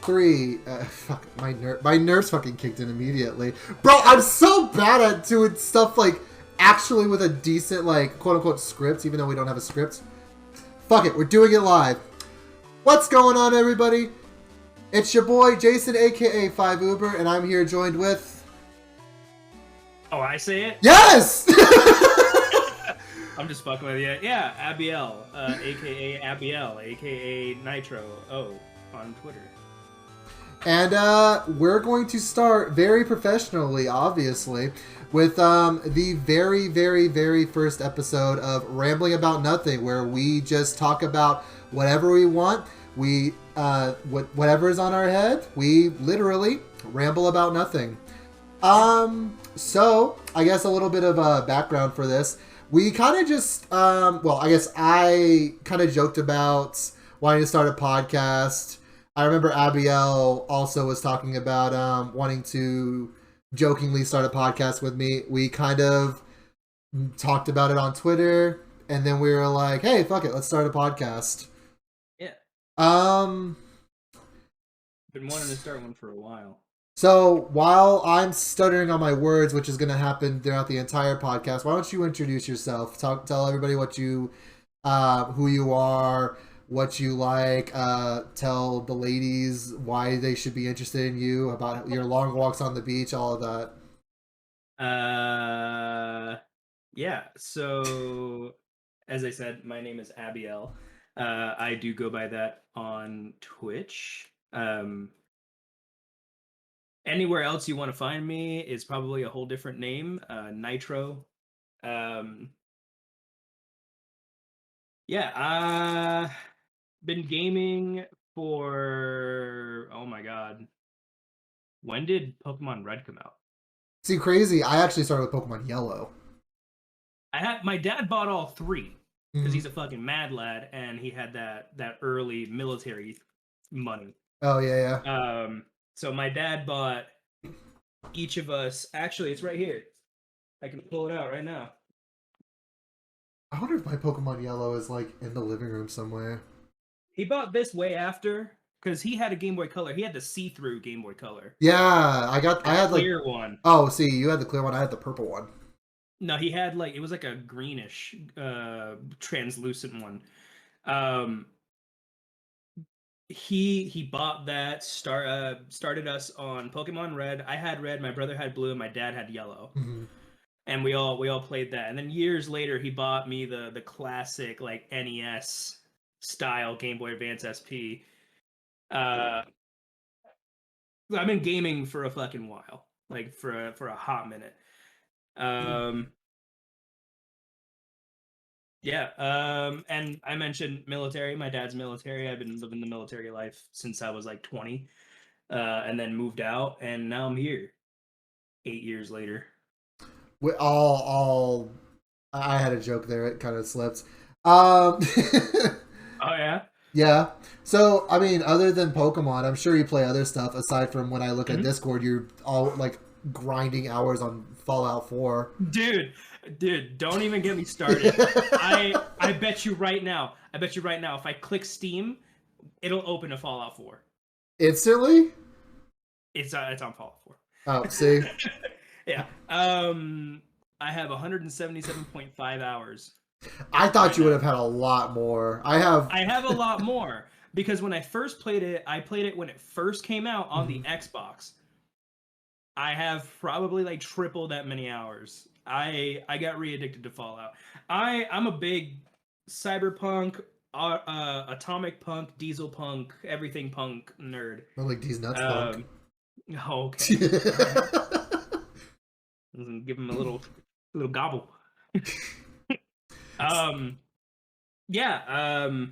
3. Fuck, my nerves fucking kicked in immediately. Bro, I'm so bad at doing stuff like actually with a decent like quote unquote script, even though we don't have a script. Fuck it, we're doing it live. What's going on, everybody? It's your boy Jason, aka 5Uber, and I'm here joined with. Oh, I say it? Yes! I'm just fucking with you. Yeah, Abiel, aka Abiel, aka Nitro O on Twitter. And we're going to start very professionally, obviously, with the very, very, very first episode of Rambling About Nothing, where we just talk about whatever we want. We whatever is on our head, we literally ramble about nothing. So I guess a little bit of a background for this. We kind of just, well, I guess I kind of joked about wanting to start a podcast. I remember Abiel also was talking about wanting to jokingly start a podcast with me. We kind of talked about it on Twitter, and then we were like, hey, fuck it, let's start a podcast. Yeah. Been wanting to start one for a while. So while I'm stuttering on my words, which is going to happen throughout the entire podcast, why don't you introduce yourself? Tell everybody what you, who you are, what you like. Tell the ladies why they should be interested in you, about your long walks on the beach, all of that. Yeah. So, as I said, my name is Abiel. I do go by that on Twitch. Anywhere else you want to find me is probably a whole different name, Nitro. Yeah, been gaming for, oh my god. When did Pokemon Red come out? See, crazy. I actually started with Pokemon Yellow. My dad bought all three because he's a fucking mad lad and he had that early military money. Oh yeah, yeah. So my dad bought each of us. Actually, it's right here. I can pull it out right now. I wonder if my Pokemon Yellow is like in the living room somewhere. He bought this way after because he had a Game Boy Color. He had the see-through Game Boy Color. Yeah, I had the clear one. Oh, see, you had the clear one. I had the purple one. No, he had it was like a greenish, translucent one. He bought that, started us on Pokemon Red. I had Red, my brother had Blue, and my dad had Yellow. Mm-hmm. And we all played that. And then years later he bought me the classic like NES style Game Boy Advance SP. I've been gaming for a fucking while. Like for a hot minute. Yeah, and I mentioned military. My dad's military. I've been living the military life since I was like 20, and then moved out, and now I'm here 8 years later. We all I had a joke there, it kind of slipped. Oh yeah? Yeah. So, I mean, other than Pokemon, I'm sure you play other stuff aside from when I look at Discord, you're all like grinding hours on Fallout 4. Dude, don't even get me started. I bet you right now, if I click Steam, it'll open a Fallout 4. Instantly? It's on Fallout 4. Oh, see? Yeah. I have 177.5 hours. I thought you would have had a lot more. I have a lot more because when I first played it, I played it when it first came out on the Xbox. I have probably like triple that many hours. I got re-addicted to Fallout. I'm a big cyberpunk, atomic punk, diesel punk, everything punk nerd. More like these nuts punk. Okay. Give him a little gobble. Yeah.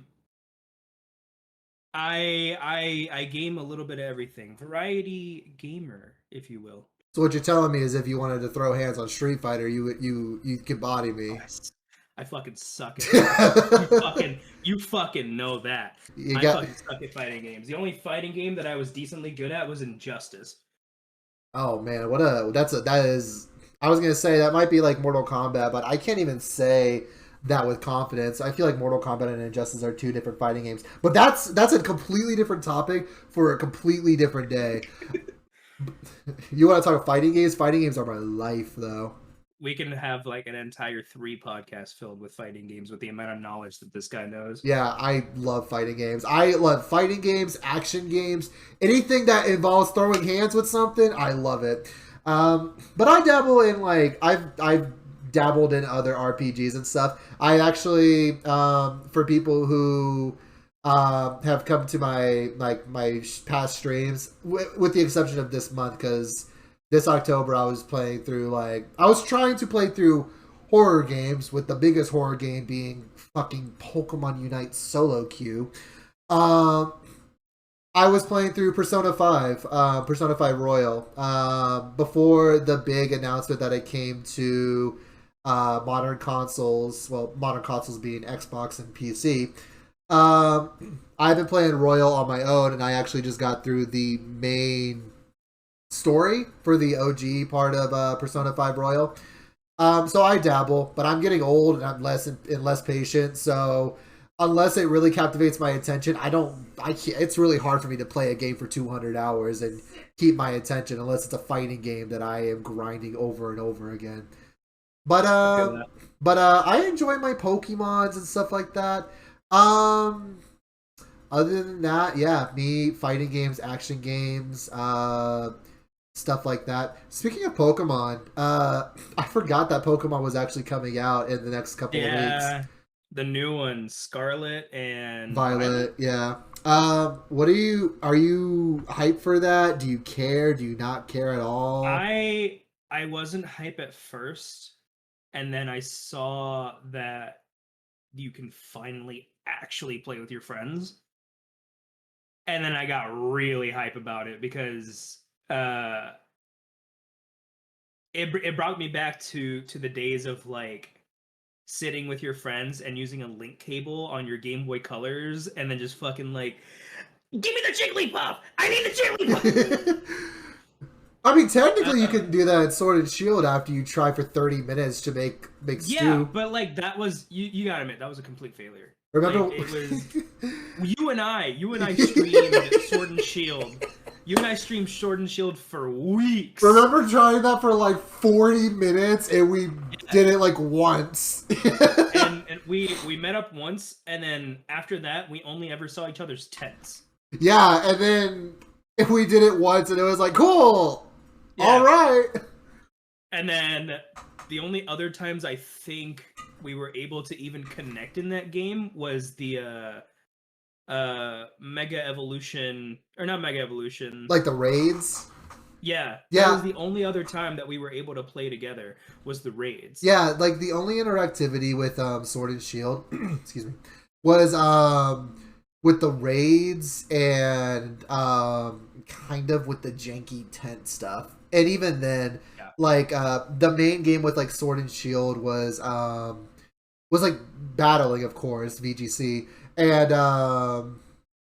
I game a little bit of everything. Variety gamer, if you will. So what you're telling me is if you wanted to throw hands on Street Fighter, you could body me. I fucking suck at it. you fucking know that. I fucking suck at fighting games. The only fighting game that I was decently good at was Injustice. Oh man, that is I was gonna say that might be like Mortal Kombat, but I can't even say that with confidence. I feel like Mortal Kombat and Injustice are two different fighting games, but that's a completely different topic for a completely different day. You want to talk fighting games? Fighting games are my life, though. We can have like an entire 3 podcasts filled with fighting games with the amount of knowledge that this guy knows. Yeah, I love fighting games. I love fighting games, action games, anything that involves throwing hands with something. I love it. But I dabble in like I've dabbled in other RPGs and stuff. I actually for people who have come to my past streams, with the exception of this month, because this October I was playing through I was trying to play through horror games, with the biggest horror game being fucking Pokemon Unite solo queue. I was playing through Persona 5, Persona 5 Royal, before the big announcement that it came to modern consoles, well, modern consoles being Xbox and PC. I've been playing Royal on my own, and I actually just got through the main story for the OG part of Persona 5 Royal. So I dabble, but I'm getting old and I'm less and less patient. So unless it really captivates my attention, I can't. It's really hard for me to play a game for 200 hours and keep my attention unless it's a fighting game that I am grinding over and over again. But I enjoy my Pokemons and stuff like that. Other than that, yeah, me fighting games, action games, stuff like that. Speaking of Pokemon, I forgot that Pokemon was actually coming out in the next couple of weeks. The new one, Scarlet and Violet, yeah. What are you hyped for that? Do you care? Do you not care at all? I wasn't hype at first, and then I saw that you can finally actually play with your friends. And then I got really hype about it because it brought me back to the days of like sitting with your friends and using a link cable on your Game Boy Colors and then just fucking like, give me the Jigglypuff! I need the Jigglypuff! I mean, technically, you can do that in Sword and Shield after you try for 30 minutes to make stew. Yeah, but like that was you gotta admit that was a complete failure. Remember, like, it was you and I streamed Sword and Shield. You and I streamed Sword and Shield for weeks. Remember trying that for like 40 minutes and we did it like once. and we met up once, and then after that we only ever saw each other's tents. Yeah, and then we did it once and it was like, cool. Yeah. All right. And then the only other times I think we were able to even connect in that game was the Mega Evolution, or not Mega Evolution, like the raids. Yeah, that was the only other time that we were able to play together was the raids. Yeah, like the only interactivity with Sword and Shield, excuse me, was with the raids and kind of with the janky tent stuff. And even then, like the main game with like Sword and Shield was like battling, of course, VGC, and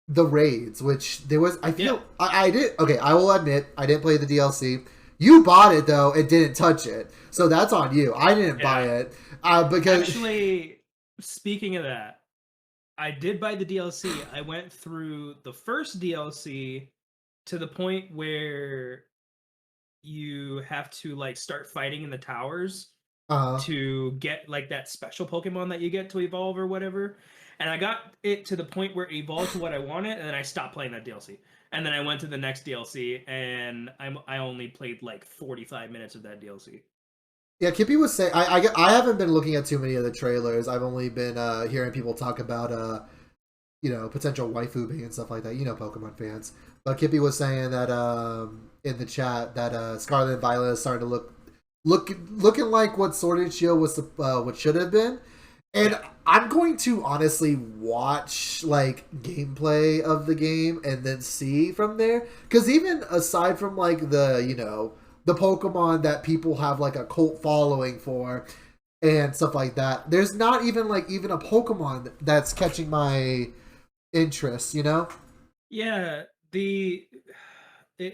the raids, which there was, I feel, I did, okay, I will admit, I didn't play the DLC. You bought it, though, and didn't touch it. So that's on you. I didn't buy it. Because... Actually, speaking of that, I did buy the DLC. I went through the first DLC to the point where you have to, like, start fighting in the towers to get, like, that special Pokemon that you get to evolve or whatever. And I got it to the point where it evolved to what I wanted, and then I stopped playing that DLC. And then I went to the next DLC, and I only played like 45 minutes of that DLC. Yeah, Kippy was saying, I haven't been looking at too many of the trailers. I've only been hearing people talk about, potential waifu bang and stuff like that. You know, Pokemon fans. But Kippy was saying that in the chat that Scarlet and Violet is starting to looking like what Sword and Shield was what should have been. And I'm going to honestly watch like gameplay of the game and then see from there. Because even aside from like the Pokemon that people have like a cult following for and stuff like that, there's not even a Pokemon that's catching my interest, you know? Yeah,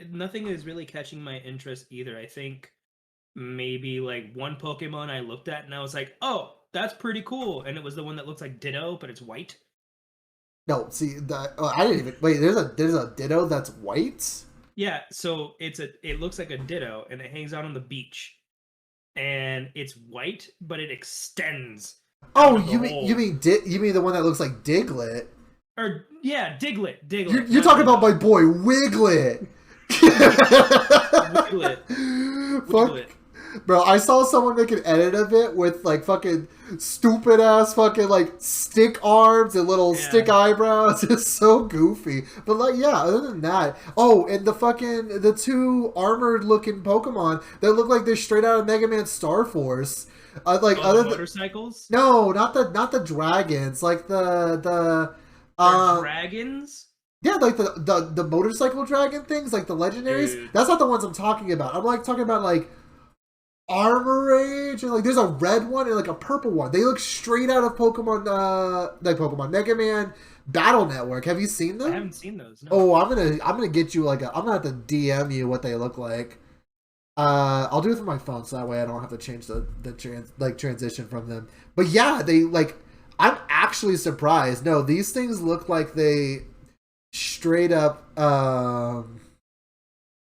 nothing is really catching my interest either. I think maybe like one Pokemon I looked at and I was like, oh, that's pretty cool. And it was the one that looks like Ditto, but it's white. No, see, I didn't even wait. There's a Ditto that's white. Yeah, so it looks like a Ditto, and it hangs out on the beach, and it's white, but it extends. Oh, you mean the one that looks like Diglett? Or yeah, Diglett. You're talking about my boy Wiglet. Fuck. Bro, I saw someone make an edit of it with like fucking stupid ass fucking like stick arms and little stick eyebrows. It's so goofy. But like, yeah, other than that, oh, and the two armored looking Pokemon that look like they're straight out of Mega Man Star Force. Like other motorcycles? No, not the dragons. Like the dragons. Yeah, like the motorcycle dragon things, like the legendaries. Dude. That's not the ones I'm talking about. I'm like talking about like Armor Rage, and like there's a red one and like a purple one. They look straight out of Pokemon, Mega Man Battle Network. Have you seen them? I haven't seen those. No. Oh, I'm gonna get you I'm gonna have to DM you what they look like. I'll do it from my phone so that way I don't have to change the transition from them. But yeah, they like. I'm actually surprised. No, these things look like they straight up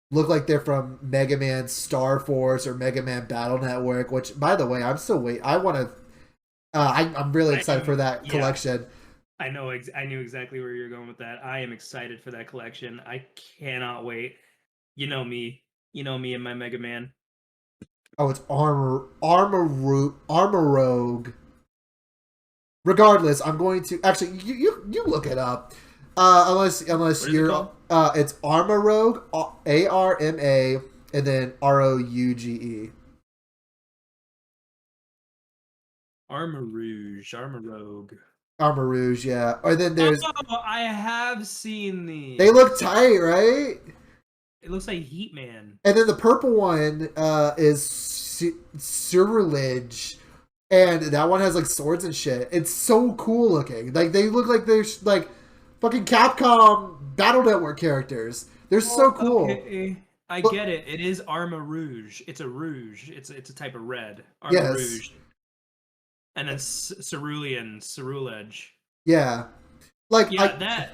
look like they're from Mega Man Star Force or Mega Man Battle Network, which, by the way, I'm still waiting. I want to. I'm really excited for that collection. I know. I knew exactly where you're going with that. I am excited for that collection. I cannot wait. You know me. You know me and my Mega Man. Oh, it's Armor Rogue. Regardless, I'm going to actually you look it up. Unless you're it's Armarouge, ARMA, and then ROUGE. Armarouge, yeah. Or then there's. Oh, I have seen these. They look tight, right? It looks like Heat Man. And then the purple one is Ceruledge. And that one has like swords and shit. It's so cool looking. Like they look like they're like fucking Capcom Battle Network characters. They're so cool. Okay. I get it. It is Armarouge. It's a rouge. It's a type of red. Armarouge. Yes. And then Ceruledge. Yeah. Like that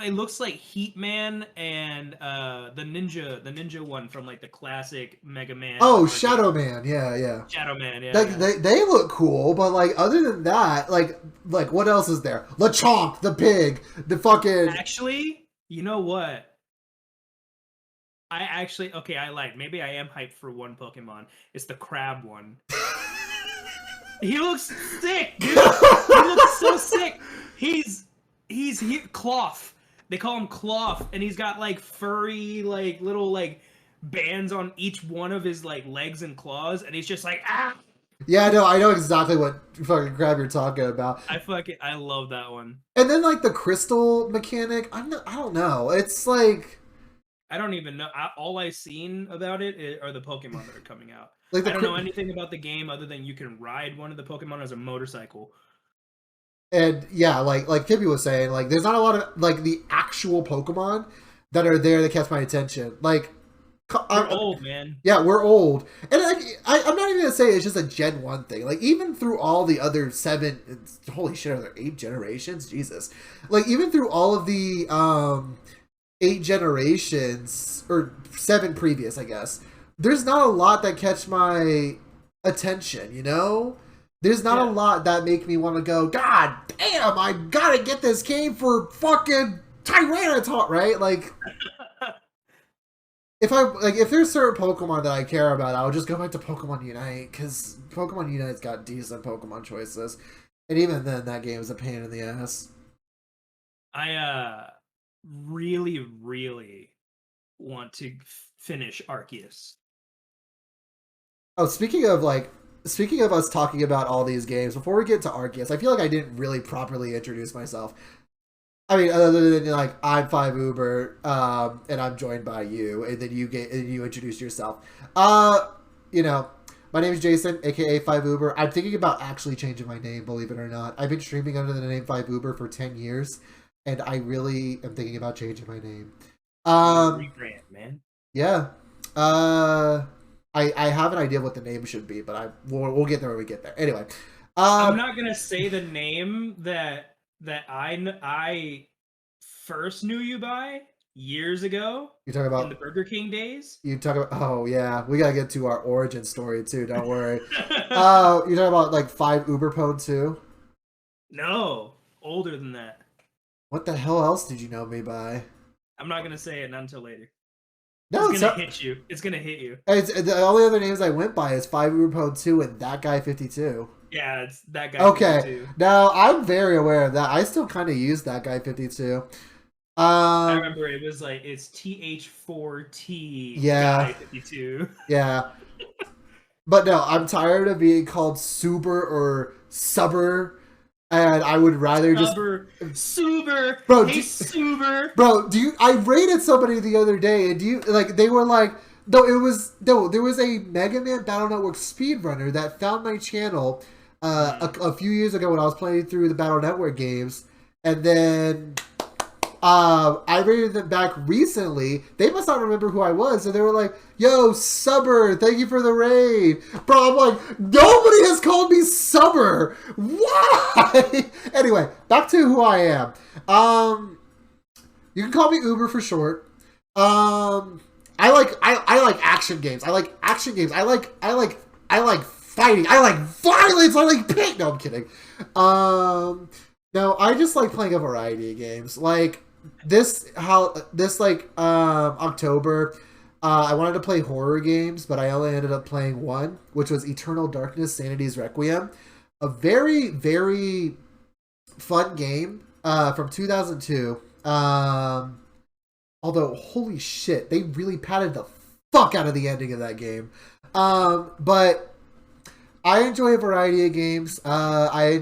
it looks like Heat Man and the ninja one from like the classic Mega Man. Oh, Shadow Man, yeah. Shadow Man, yeah. Like they look cool, but like other than that, like what else is there? Lechonk, the pig, the fucking. Actually, you know what? I lied. Maybe I am hyped for one Pokemon. It's the crab one. He looks sick, dude. He looks so sick. He's Cloth. They call him Cloth, and he's got like furry, like little like bands on each one of his like legs and claws, and he's just like ah. Yeah, I know exactly what fucking crab you're talking about. I love that one. And then like the crystal mechanic, I don't know. It's like I don't even know. All I've seen about it are the Pokemon that are coming out. Like I don't know anything about the game other than you can ride one of the Pokemon as a motorcycle. And yeah, like Kibby was saying, like there's not a lot of like the actual Pokemon that are there that catch my attention. Like we're old, man. Yeah, we're old, and I'm not even gonna say it's just a Gen 1 thing. Like even through all the other 7, holy shit, are there 8 generations? Jesus! Like even through all of the 8 generations or 7 previous, I guess. There's not a lot that catch my attention. You know. There's not a lot that make me want to go, God damn, I gotta get this game for fucking Tyranitar, right? Like, if there's certain Pokemon that I care about, I'll just go back to Pokemon Unite, because Pokemon Unite's got decent Pokemon choices. And even then, that game is a pain in the ass. I really, really want to finish Arceus. Oh, speaking of us talking about all these games, before we get to Arceus, I feel like I didn't really properly introduce myself. I mean, other than like I'm 5uber, and I'm joined by you, and then you introduce yourself. You know, my name is Jason, aka 5uber. I'm thinking about actually changing my name, believe it or not. I've been streaming under the name 5uber for 10 years, and I really am thinking about changing my name. Rebrand, man. Yeah. I have an idea what the name should be, but we'll get there when we get there. Anyway, I'm not gonna say the name that I first knew you by years ago You talking in the about Burger King days. you talking about? Oh yeah, we gotta get to our origin story too. Don't worry. You talking about like 5 Uberpone too? No, older than that. What the hell else did you know me by? I'm not gonna say it not until later. No, It's gonna hit you. It's gonna hit you. it's the only other names I went by is 5 Uberpone 2 and that guy 52. Yeah, it's that guy. Okay, 52. now I'm very aware of that. I still kind of use that guy 52. I remember it was like it's TH4T Yeah. guy 52. Yeah. But no, I'm tired of being called Suber or Subber, and I would rather just Suber, Bro, hey Suber. Bro, I rated somebody the other day, and they were like, there was a Mega Man Battle Network speedrunner that found my channel a few years ago when I was playing through the Battle Network games, and then I rated them back recently. They must not remember who I was, and they were like, "Yo, Subber, thank you for the raid." Bro, I'm like, nobody has called me Subber. Why? Anyway, back to who I am. You can call me Uber for short. I like action games. I like action games. I like fighting. I like violence. I like pain. No, I'm kidding. No, I just like playing a variety of games. Like October, I wanted to play horror games, but I only ended up playing one, which was Eternal Darkness: Sanity's Requiem. A very, very fun game from 2002. Although, holy shit, they really padded the fuck out of the ending of that game. But I enjoy a variety of games. I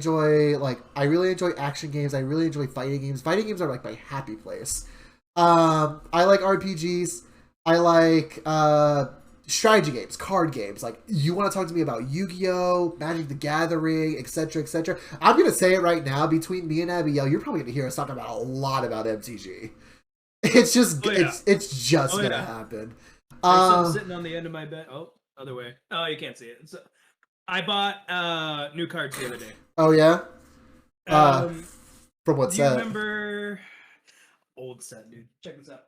really enjoy action games. I really enjoy fighting games. Fighting games are like my happy place. I like RPGs. I like strategy games, card games. Like, you want to talk to me about Yu-Gi-Oh, Magic the Gathering, etc., etc. I'm gonna say it right now. Between me and Abiel, you're probably gonna hear us talk about a lot about MTG. It's just it's just gonna happen. I'm sitting on the end of my bed. Oh, other way. Oh, you can't see it. So, I bought new cards the other day. Oh yeah. From what set? Do you remember old set, dude? Check this out.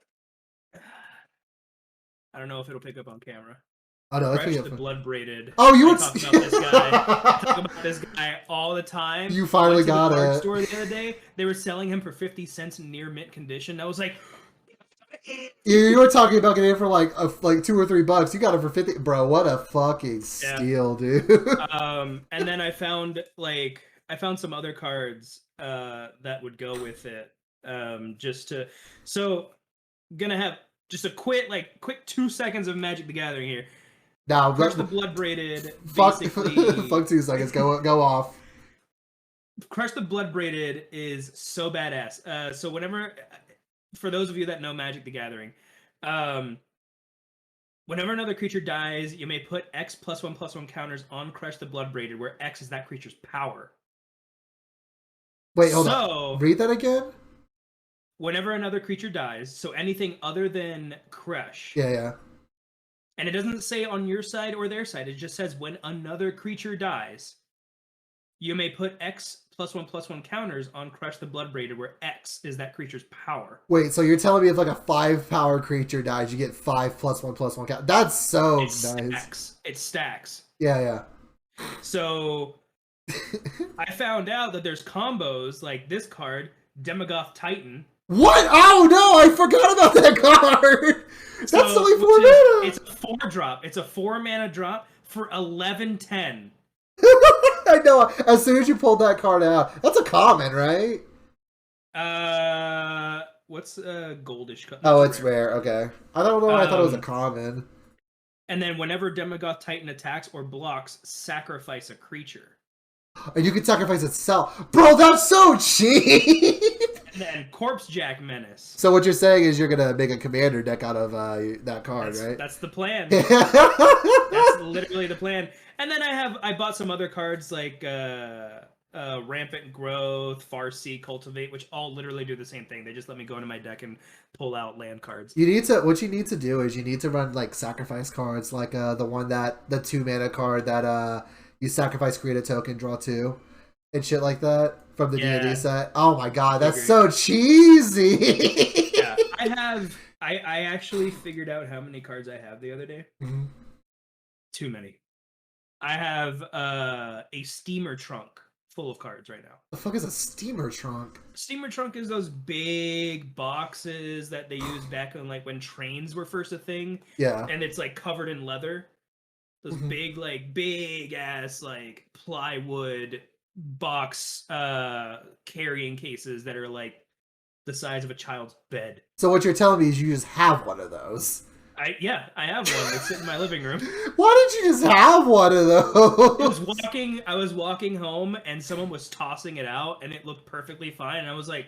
I don't know if it'll pick up on camera. Oh no, Fresh the Blood Braided. Oh, you would talk about this guy. I talk about this guy all the time. You finally got the it. Store the other day, they were selling him for 50 cents in near mint condition. I was like, you were talking about getting it for like $2 or $3. You got it for 50, bro. What a fucking steal, dude. And then I found some other cards that would go with it. Gonna have just a quick 2 seconds of Magic the Gathering here. Now, Crush the Blood Braided. Fuck 2 seconds. Go off. Crush the Blood Braided is so badass. So whenever, for those of you that know Magic the Gathering, whenever another creature dies, you may put X +1/+1 counters on Crush the Blood Braided, where X is that creature's power. Wait, hold on. Read that again. Whenever another creature dies, so anything other than Crush. Yeah. And it doesn't say on your side or their side. It just says when another creature dies, you may put X +1/+1 counters on Crush the Blood Braided, where X is that creature's power. Wait, so you're telling me if like a 5-power creature dies, you get 5 +1/+1 counters? That's so nice. It stacks. Yeah. So I found out that there's combos like this card, Demogoth Titan. What? Oh no, I forgot about that card. That's only 4 mana. It's a 4-drop. It's a 4-mana drop for 11/10. I know. As soon as you pulled that card out, that's a common, right? What's goldish? Oh, it's rare. Okay, I don't know. I thought it was a common. And then whenever Demogoth Titan attacks or blocks, sacrifice a creature. And you can sacrifice itself, bro. That's so cheap. And then Corpse Jack Menace. So what you're saying is you're gonna make a commander deck out of that card, right? That's the plan. That's literally the plan. And then I bought some other cards like Rampant Growth, Farseek, Cultivate, which all literally do the same thing. They just let me go into my deck and pull out land cards. What you need to do is you need to run like sacrifice cards, like the 2 mana card that You sacrifice, create a token, draw 2, and shit like that from the D&D Yeah. set. Oh my god, that's agree. so cheesy. Yeah, I actually figured out how many cards I have the other day. Mhm. Too many. I have a steamer trunk full of cards right now. The fuck is a steamer trunk? Steamer trunk is those big boxes that they used back in like when trains were first a thing, Yeah. and it's like covered in leather. Those Mhm. big ass like plywood box carrying cases that are like the size of a child's bed. So what you're telling me is you just have one of those. I have one that's sitting in my living room. Why did you just have one of those? I was walking home and someone was tossing it out and it looked perfectly fine, and I was like,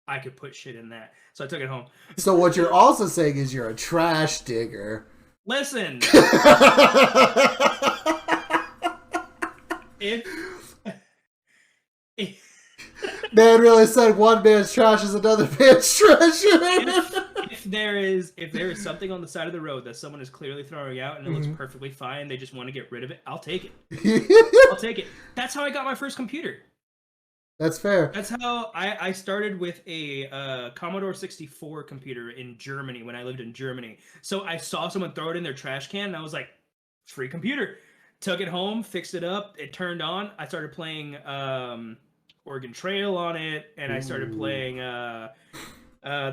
I could put shit in that. So I took it home. So what you're also saying is you're a trash digger. Listen, if Man really said one man's trash is another man's treasure. if there is something on the side of the road that someone is clearly throwing out and it looks perfectly fine, they just want to get rid of it, I'll take it. I'll take it. That's how I got my first computer. That's fair. That's how I started with a Commodore 64 computer in Germany when I lived in Germany. So I saw someone throw it in their trash can and I was like, free computer. Took it home, fixed it up, it turned on. I started playing Oregon Trail on it, and I started playing there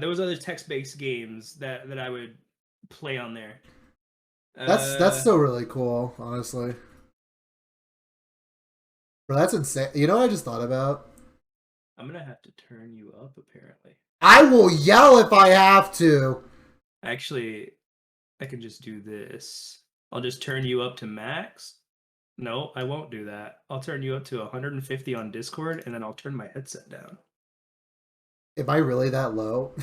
was other text-based games that I would play on there. That's still really cool, honestly. Bro, that's insane. You know what I just thought about? I'm gonna have to turn you up, apparently. I will yell if I have to. Actually, I can just do this. I'll just turn you up to max. No, I won't do that. I'll turn you up to 150 on Discord, and then I'll turn my headset down. Am I really that low?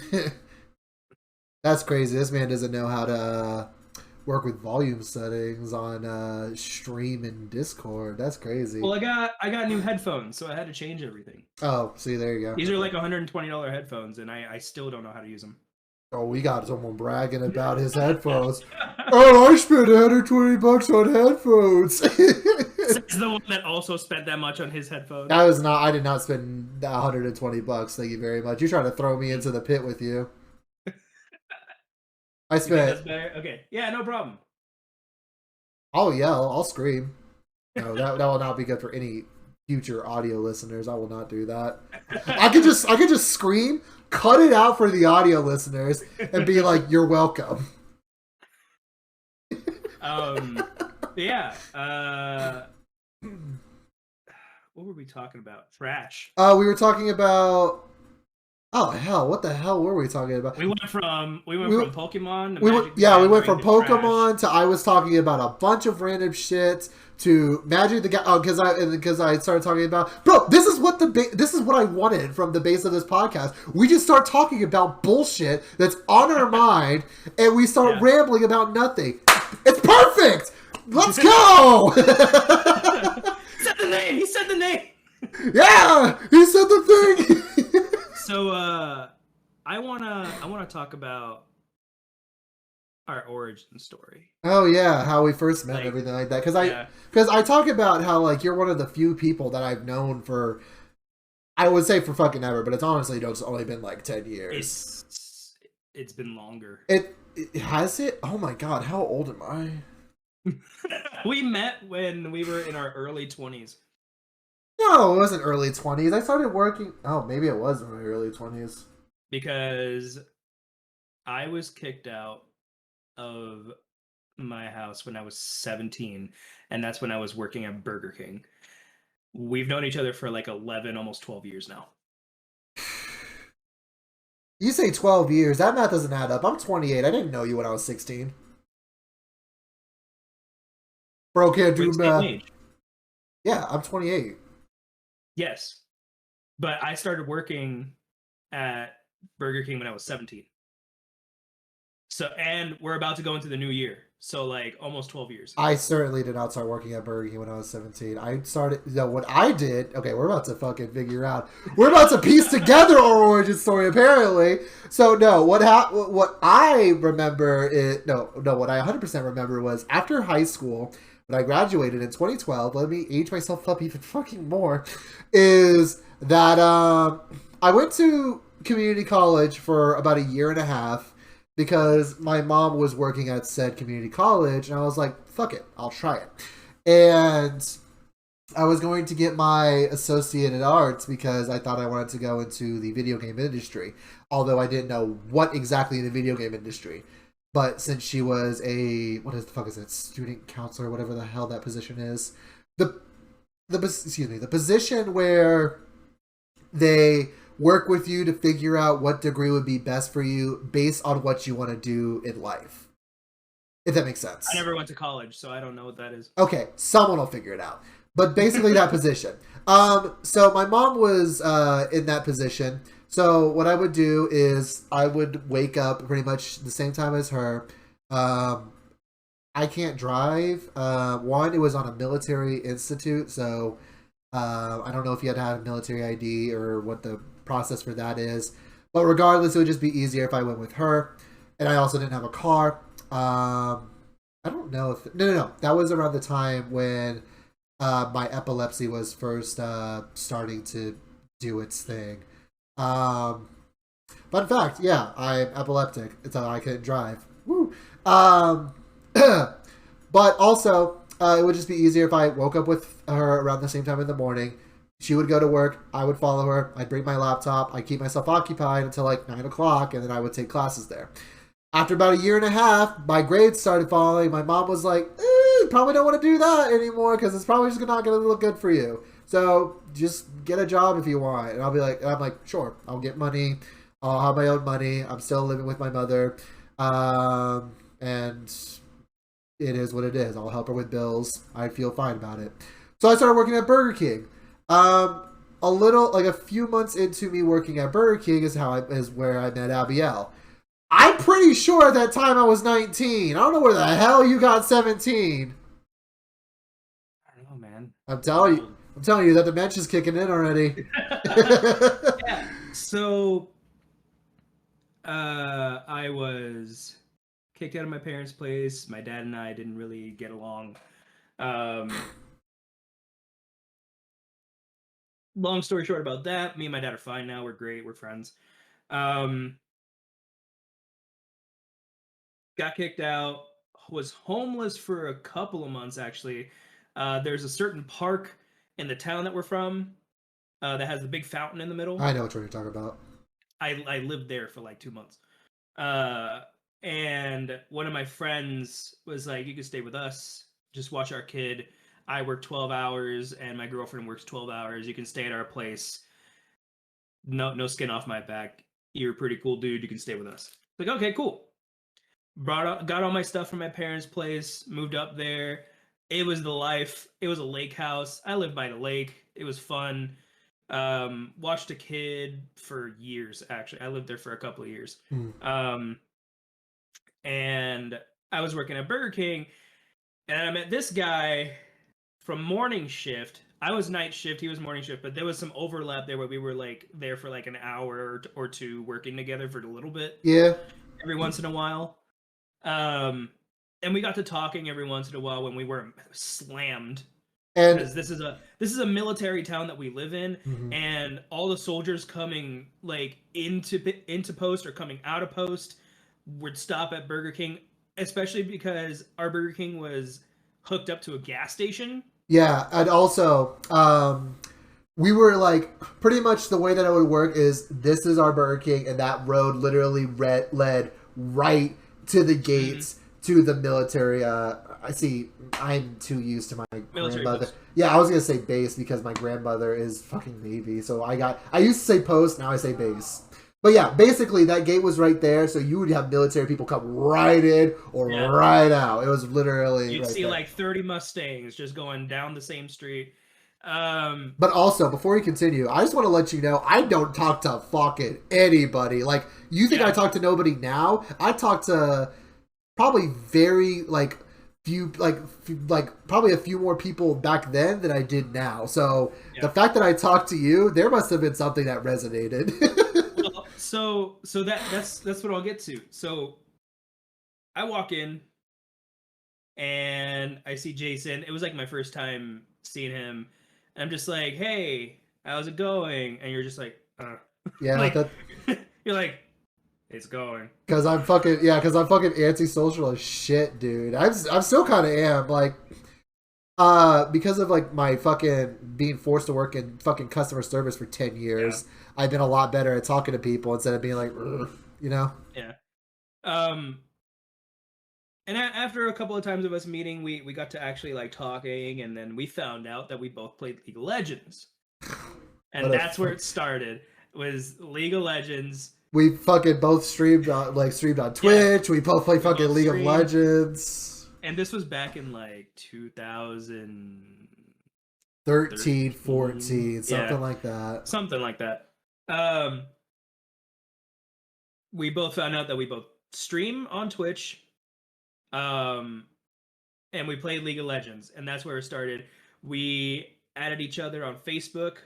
That's crazy. This man doesn't know how to work with volume settings on stream and Discord. That's crazy. Well, I got new headphones, so I had to change everything. Oh, see, there you go. These are like $120 headphones, and I still don't know how to use them. Oh, we got someone bragging about his headphones. Oh, I spent $120 on headphones. It's the one that also spent that much on his headphones. I did not spend $120. Thank you very much. You're trying to throw me into the pit with you. I spent. Okay, yeah, no problem. I'll yell. I'll scream. No, that will not be good for any future audio listeners. I will not do that. I could just scream, cut it out for the audio listeners, and be like, "You're welcome." Yeah. What were we talking about? Trash. We were talking about. Oh hell! What the hell were we talking about? We went from Pokemon. To we went from to Pokemon trash. to I was talking about a bunch of random shit to Magic the Gathering. Because I started talking about, bro. This is what I wanted from the base of this podcast. We just start talking about bullshit that's on our mind, and we start rambling about nothing. It's perfect. Let's go. Said the name. He said the name. Yeah, he said the thing. So I wanna talk about our origin story. Oh yeah, how we first met and everything like that. Because I talk about how like you're one of the few people that I've known for, I would say for fucking ever, but it's honestly it's only been like 10 years. It's been longer. It has it? Oh my god, how old am I? We met when we were in our early 20s. No, it wasn't early 20s. I started working. Oh, maybe it was in my early 20s. Because I was kicked out of my house when I was 17, and that's when I was working at Burger King. We've known each other for like 11, almost 12 years now. You say 12 years. That math doesn't add up. I'm 28. I didn't know you when I was 16. Bro, can't do math. Yeah, I'm 28. Yes. But I started working at Burger King when I was 17. So, and we're about to go into the new year. So, like, almost 12 years. I certainly did not start working at Burger King when I was 17. I started, what I did, okay, we're about to fucking figure out. We're about to piece together our origin story, apparently. So, no, what I remember, what I 100% remember was after high school, when I graduated in 2012, let me age myself up even fucking more, is that I went to community college for about a year and a half because my mom was working at said community college, and I was like, fuck it, I'll try it. And I was going to get my associated arts because I thought I wanted to go into the video game industry, although I didn't know what exactly in the video game industry. But since she was what is the fuck is it, student counselor, whatever the hell that position is, the position where they work with you to figure out what degree would be best for you based on what you want to do in life. If that makes sense. I never went to college, so I don't know what that is. Okay, someone will figure it out. But basically that position. So my mom was in that position. So what I would do is I would wake up pretty much the same time as her. I can't drive. One, it was on a military institute, so I don't know if you had to have a military ID or what the process for that is. But regardless, it would just be easier if I went with her. And I also didn't have a car. I don't know if... No. That was around the time when my epilepsy was first starting to do its thing. But in fact, yeah, I'm epileptic. It's how I couldn't drive. Woo! But also, it would just be easier if I woke up with her around the same time in the morning. She would go to work. I would follow her. I'd bring my laptop. I'd keep myself occupied until like 9 o'clock, and then I would take classes there. After about a year and a half, my grades started falling. My mom was like, probably don't want to do that anymore because it's probably just not going to look good for you. So just get a job if you want. And I'm like, sure, I'll get money. I'll have my own money. I'm still living with my mother. And it is what it is. I'll help her with bills. I feel fine about it. So I started working at Burger King. A few months into me working at Burger King is where I met Abiel. I'm pretty sure at that time I was 19. I don't know where the hell you got 17. I don't know, man. I'm telling you that dementia's kicking in already. Yeah. So, I was kicked out of my parents' place. My dad and I didn't really get along. Long story short about that, me and my dad are fine now. We're great. We're friends. Got kicked out, was homeless for a couple of months, actually. There's a certain park in the town that we're from that has the big fountain in the middle. I know what you're talking about. I lived there for like 2 months. And one of my friends was like, you can stay with us. Just watch our kid. I work 12 hours and my girlfriend works 12 hours. You can stay at our place. No skin off my back. You're a pretty cool dude. You can stay with us. Like, okay, cool. Got all my stuff from my parents' place, moved up there. It was the life. It was a lake house. I lived by the lake. It was fun. Watched a kid for years, actually. I lived there for a couple of years. And I was working at Burger King, and I met this guy from morning shift. I was night shift, he was morning shift, but there was some overlap there where we were like there for like an hour or two working together for a little bit. Yeah. Every once in a while. And we got to talking every once in a while when we weren't slammed. And because this is a military town that we live in, and all the soldiers coming like into post or coming out of post would stop at Burger King, especially because our Burger King was hooked up to a gas station. Yeah, and also we were like, pretty much the way that it would work is this is our Burger King, and that road literally led right to the gates to the military. I see. I'm too used to my military grandmother. Post. Yeah, I was gonna say base because my grandmother is fucking Navy. So I used to say post, now I say base. But yeah, basically that gate was right there, so you would have military people come right in or right out. It was literally. You'd right see there. like 30 Mustangs just going down the same street. But also, before we continue, I just want to let you know I don't talk to fucking anybody. Like, you think I talk to nobody now? I talk to probably very probably a few more people back then than I did now. So the fact that I talked to you, there must have been something that resonated. Well, so that's what I'll get to. So I walk in, and I see Jason. It was like my first time seeing him. And I'm just like, "Hey, how's it going?" And you're just like, Yeah, like that you're like, "It's going." because I'm fucking antisocial as shit, dude. I'm still kind of am like. Because of like my fucking being forced to work in fucking customer service for 10 years, yeah. I've been a lot better at talking to people instead of being like, you know? Yeah. And after a couple of times of us meeting, we got to actually like talking, and then we found out that we both played League of Legends. And that's where it started, was League of Legends. We fucking both streamed on Twitch. Yeah. We both played fucking League of Legends. And this was back in like 2013, 14, something like that. Something like that. We both found out that we both stream on Twitch. And we played League of Legends, and that's where it started. We added each other on Facebook,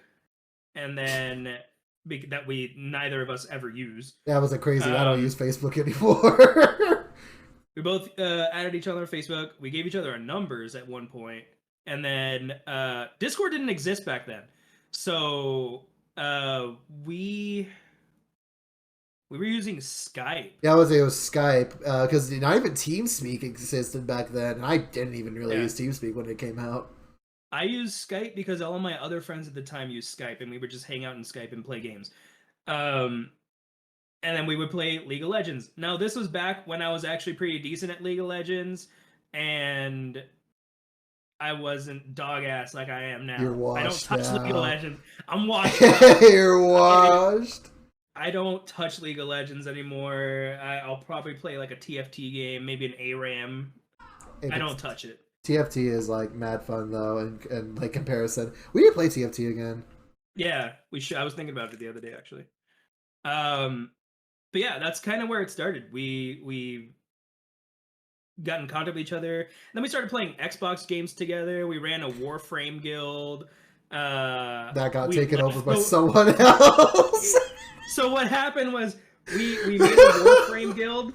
and then that we neither of us ever use. That was crazy. I don't use Facebook anymore. We both added each other on Facebook. We gave each other our numbers at one point, and then Discord didn't exist back then, so we were using Skype. Yeah, it was Skype because not even TeamSpeak existed back then, and I didn't even really use TeamSpeak when it came out. I used Skype because all of my other friends at the time used Skype, and we would just hang out in Skype and play games. And then we would play League of Legends. Now, this was back when I was actually pretty decent at League of Legends, and I wasn't dog ass like I am now. You're washed. I don't touch now. League of Legends. I'm washed. You're washed. I don't touch League of Legends anymore. I'll probably play like a TFT game, maybe an ARAM. I don't touch it. TFT is like mad fun though, and like comparison. We need to play TFT again. Yeah, we should. I was thinking about it the other day actually. But yeah, that's kind of where it started. We got in contact with each other. And then we started playing Xbox games together. We ran a Warframe guild. That got taken over by someone else. So what happened was we made a Warframe guild.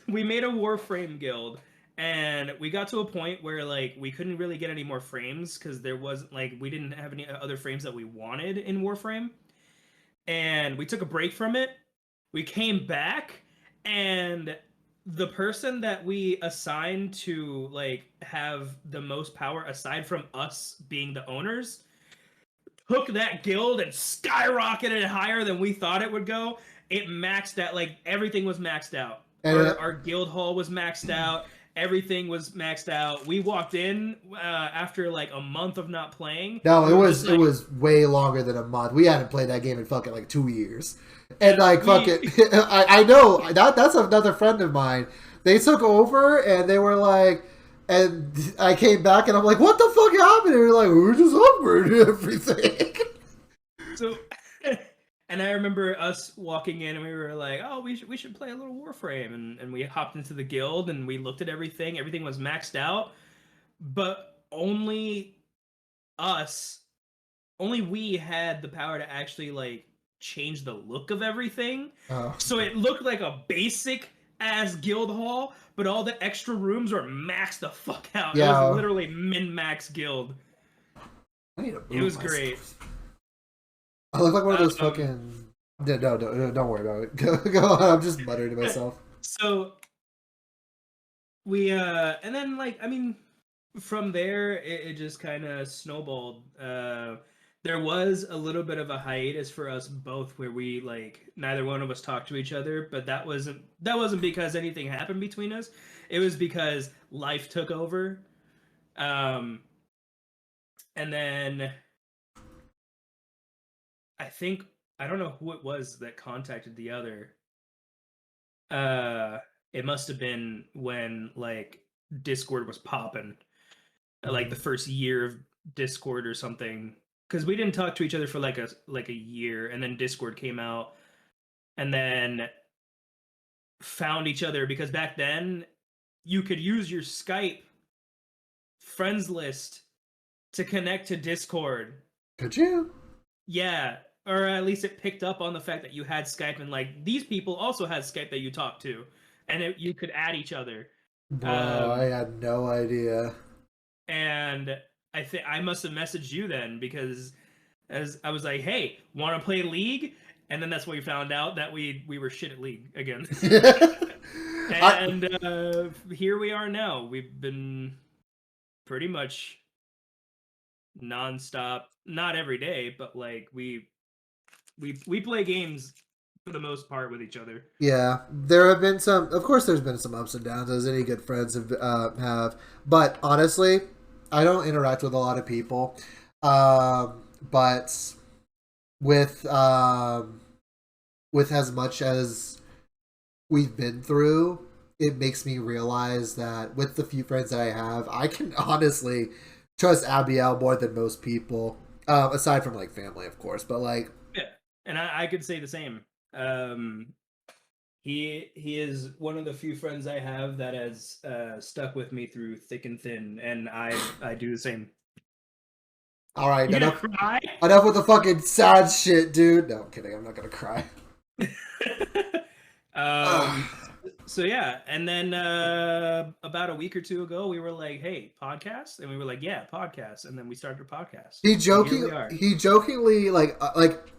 We made a Warframe guild. And we got to a point where like we couldn't really get any more frames because there wasn't like we didn't have any other frames that we wanted in Warframe. And we took a break from it. We came back, and the person that we assigned to like have the most power aside from us being the owners took that guild and skyrocketed it higher than we thought it would go. It maxed out, like everything was maxed out. Our guild hall was maxed out. Everything was maxed out. We walked in after like a month of not playing. No, it was way longer than a month. We hadn't played that game in fucking like 2 years. And like fucking, I know that's another friend of mine. They took over and they were like, and I came back and I'm like, what the fuck happened? And they're like, we just upgraded everything. So, and I remember us walking in and we were like, oh, we should play a little Warframe. And we hopped into the guild and we looked at everything. Everything was maxed out. But only we had the power to actually like change the look of everything. Oh. So it looked like a basic ass guild hall, but all the extra rooms were maxed the fuck out. Yeah. It was literally min-max guild. It was great. I look like one of those fucking... No, don't worry about it. Go on, I'm just muttering to myself. So, we, and then, like, I mean, from there, it just kind of snowballed. There was a little bit of a hiatus for us both where we, like, neither one of us talked to each other, but that wasn't because anything happened between us. It was because life took over. And then... I don't know who it was that contacted the other. It must have been when like Discord was popping, like the first year of Discord or something. Because we didn't talk to each other for like a year, and then Discord came out, and then found each other because back then you could use your Skype friends list to connect to Discord. Could you? Yeah. Or at least it picked up on the fact that you had Skype and like these people also had Skype that you talked to, and you could add each other. Bro, I had no idea. And I think I must have messaged you then because as I was like, "Hey, want to play League?" And then that's when we found out that we were shit at League again. I, And here we are now. We've been pretty much nonstop, not every day, but like we play games for the most part with each other. yeah, there have been some. Of course, there's been some ups and downs, as any good friends have. But honestly, I don't interact with a lot of people. But with with as much as we've been through, it makes me realize that with the few friends that I have, I can honestly trust Abiel more than most people. Aside from like family, of course, but like, Yeah, and I could say the same. Um, he is one of the few friends I have that has stuck with me through thick and thin, and I do the same. all right, You gonna enough, cry? enough with the fucking sad shit, dude. No, I'm kidding. I'm not gonna cry. um, so yeah, and then about a week or two ago, we were like, "Hey, podcast," and we were like, "Yeah, podcast," and then we started a podcast, and here we are. He jokingly like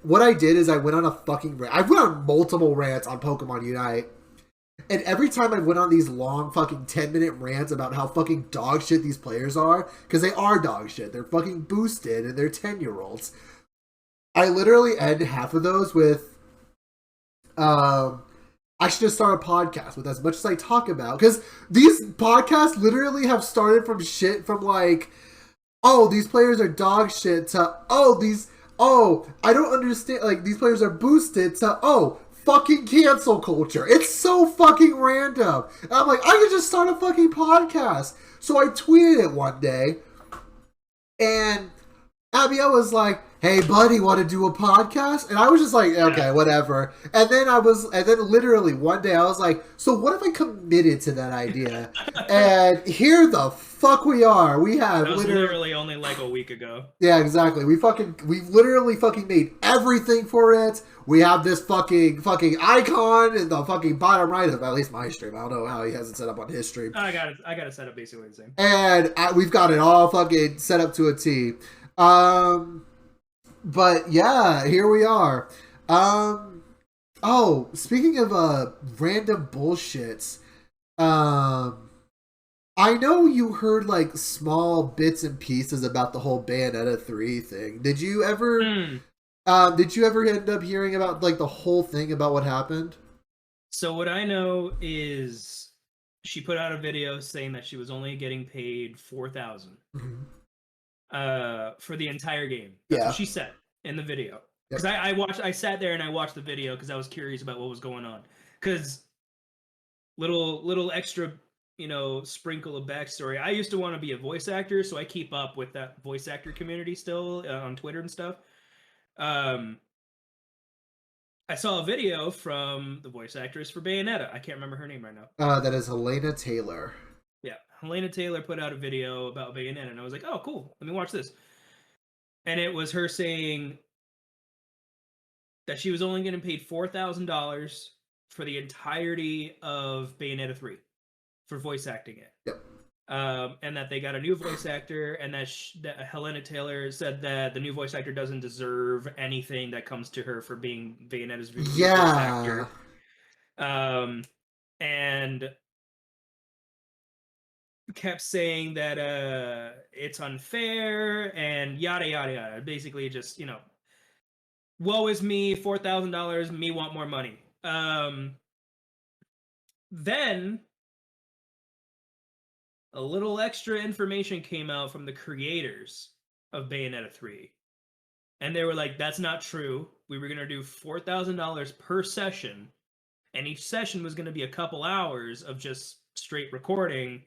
what I did is I went on a fucking rant. I went on multiple rants on Pokemon Unite. And every time I went on these long fucking 10-minute rants about how fucking dog shit these players are, because they are dog shit. They're fucking boosted and they're 10-year-olds. I literally end half of those with I should just start a podcast with as much as I talk about. Because these podcasts literally have started from shit from like, oh, these players are dog shit to, oh, I don't understand, like, these players are boosted to, oh, fucking cancel culture. It's so fucking random. And I'm like, I could just start a fucking podcast. So I tweeted it one day, and Abiel was like, "Hey, buddy, want to do a podcast?" And I was just like, "Okay, whatever." And then literally one day I was like, "So what if I committed to that idea?" And here the fuck we are. We have That was literally only like a week ago. yeah, exactly. We've literally fucking made everything for it. We have this fucking icon in the fucking bottom right of at least my stream. I don't know how he has it set up on his stream. I got it set up basically the same. And we've got it all fucking set up to a T. But yeah, here we are. Oh, speaking of random bullshits, I know you heard like small bits and pieces about the whole Bayonetta 3 thing. Did you ever end up hearing about like the whole thing about what happened? So what I know is she put out a video saying that she was only getting paid 4,000 Mm-hmm. for the entire game. That's Yeah. what she said in the video. Because Yep. I sat there and I watched the video because I was curious about what was going on. Because little extra, sprinkle of backstory. I used to want to be a voice actor, so I keep up with that voice actor community still on Twitter and stuff. I saw a video from the voice actress for Bayonetta. I can't remember her name right now. That is Helena Taylor. Yeah, Helena Taylor put out a video about Bayonetta, and I was like, "Oh, cool. Let me watch this." And it was her saying that she was only getting paid $4,000 for the entirety of Bayonetta 3 for voice acting it. Yep. And that they got a new voice actor, and that Helena Taylor said that the new voice actor doesn't deserve anything that comes to her for being Bayonetta's voice actor. And kept saying that it's unfair and yada yada yada. Basically, just woe is me, $4,000. Me want more money. Then a little extra information came out from the creators of Bayonetta 3. And they were like, that's not true. We were going to do $4,000 per session. And each session was going to be a couple hours of just straight recording.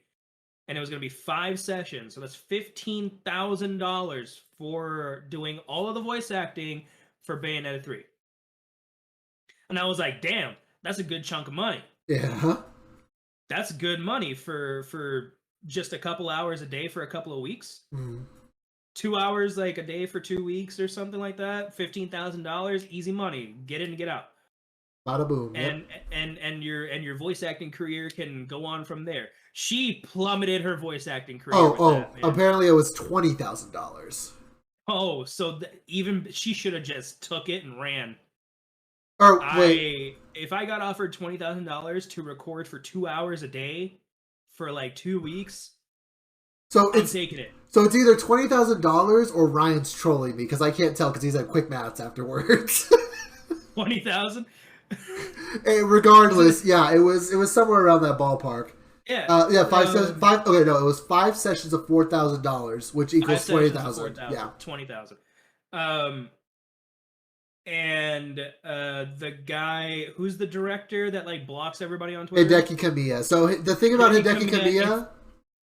And it was going to be 5 sessions. So that's $15,000 for doing all of the voice acting for Bayonetta 3. And I was like, damn, that's a good chunk of money. Yeah. That's good money for just a couple hours a day for a couple of weeks. Mm-hmm. 2 hours like a day for 2 weeks or something like that. $15,000, easy money. Get in and get out. Bada boom. Yep. And your voice acting career can go on from there. She plummeted her voice acting career with Oh, that, man. apparently it was $20,000. Oh, so even she should have just took it and ran. Or wait, If I got offered $20,000 to record for 2 hours a day for like 2 weeks, so I'm taking it. So it's either $20,000 or Ryan's trolling me because I can't tell because he's at quick maths afterwards. 20,000. Regardless, yeah, it was somewhere around that ballpark. Yeah. Yeah, five. Okay, no, it was 5 sessions of $4,000, which equals 20,000. Yeah, 20,000. And the guy who's the director that like blocks everybody on Twitter, Hideki Kamiya. So the thing about Hideki Kamiya.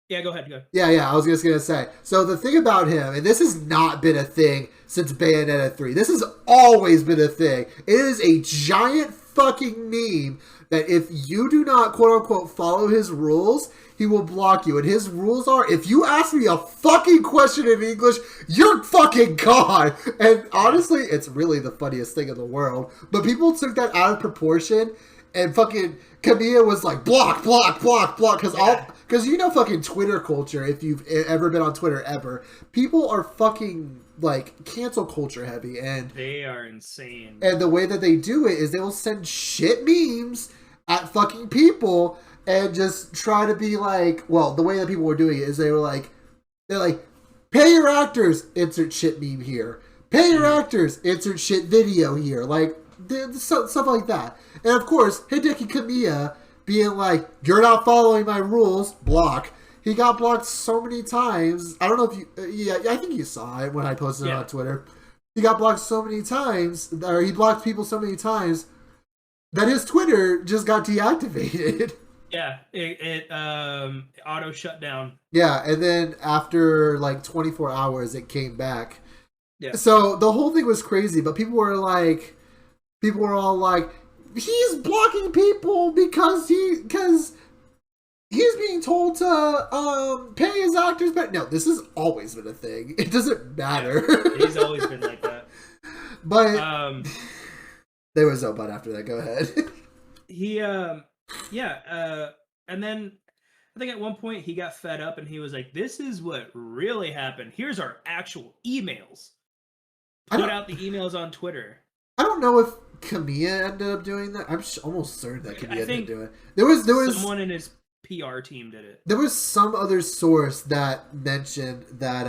Yeah, go ahead. Yeah, I was just gonna say. So the thing about him, and this has not been a thing since Bayonetta 3. This has always been a thing. It is a giant fucking meme that if you do not quote unquote follow his rules, he will block you. And his rules are, if you ask me a fucking question in English, you're fucking gone. And honestly, it's really the funniest thing in the world. But people took that out of proportion, and fucking Kamiya was like, block, because you know fucking Twitter culture, if you've ever been on Twitter ever, people are fucking like cancel culture heavy, and they are insane. And the way that they do it is they will send shit memes at fucking people and just try to be like, well, the way that people were doing it is they're like, pay your actors, insert shit meme here. Pay your actors, insert shit video here. Like, stuff like that. And of course, Hideki Kamiya being like, you're not following my rules, block. He got blocked so many times. I don't know if you... I think you saw it when I posted it on Twitter. He got blocked so many times, or he blocked people so many times, that his Twitter just got deactivated. Yeah, it auto shut down. Yeah, and then after like 24 hours, it came back. Yeah. So the whole thing was crazy, but people were all like, he's blocking people because he's being told to pay his actors better. No, this has always been a thing. It doesn't matter. Yeah, he's always been like that. But there was no but after that. Go ahead. And then I think at one point he got fed up and he was like, this is what really happened. Here's our actual emails. Put out the emails on Twitter. I don't know if Kamiya ended up doing that. I'm almost certain that Kamiya didn't do it. There was someone in his PR team did it. There was some other source that mentioned that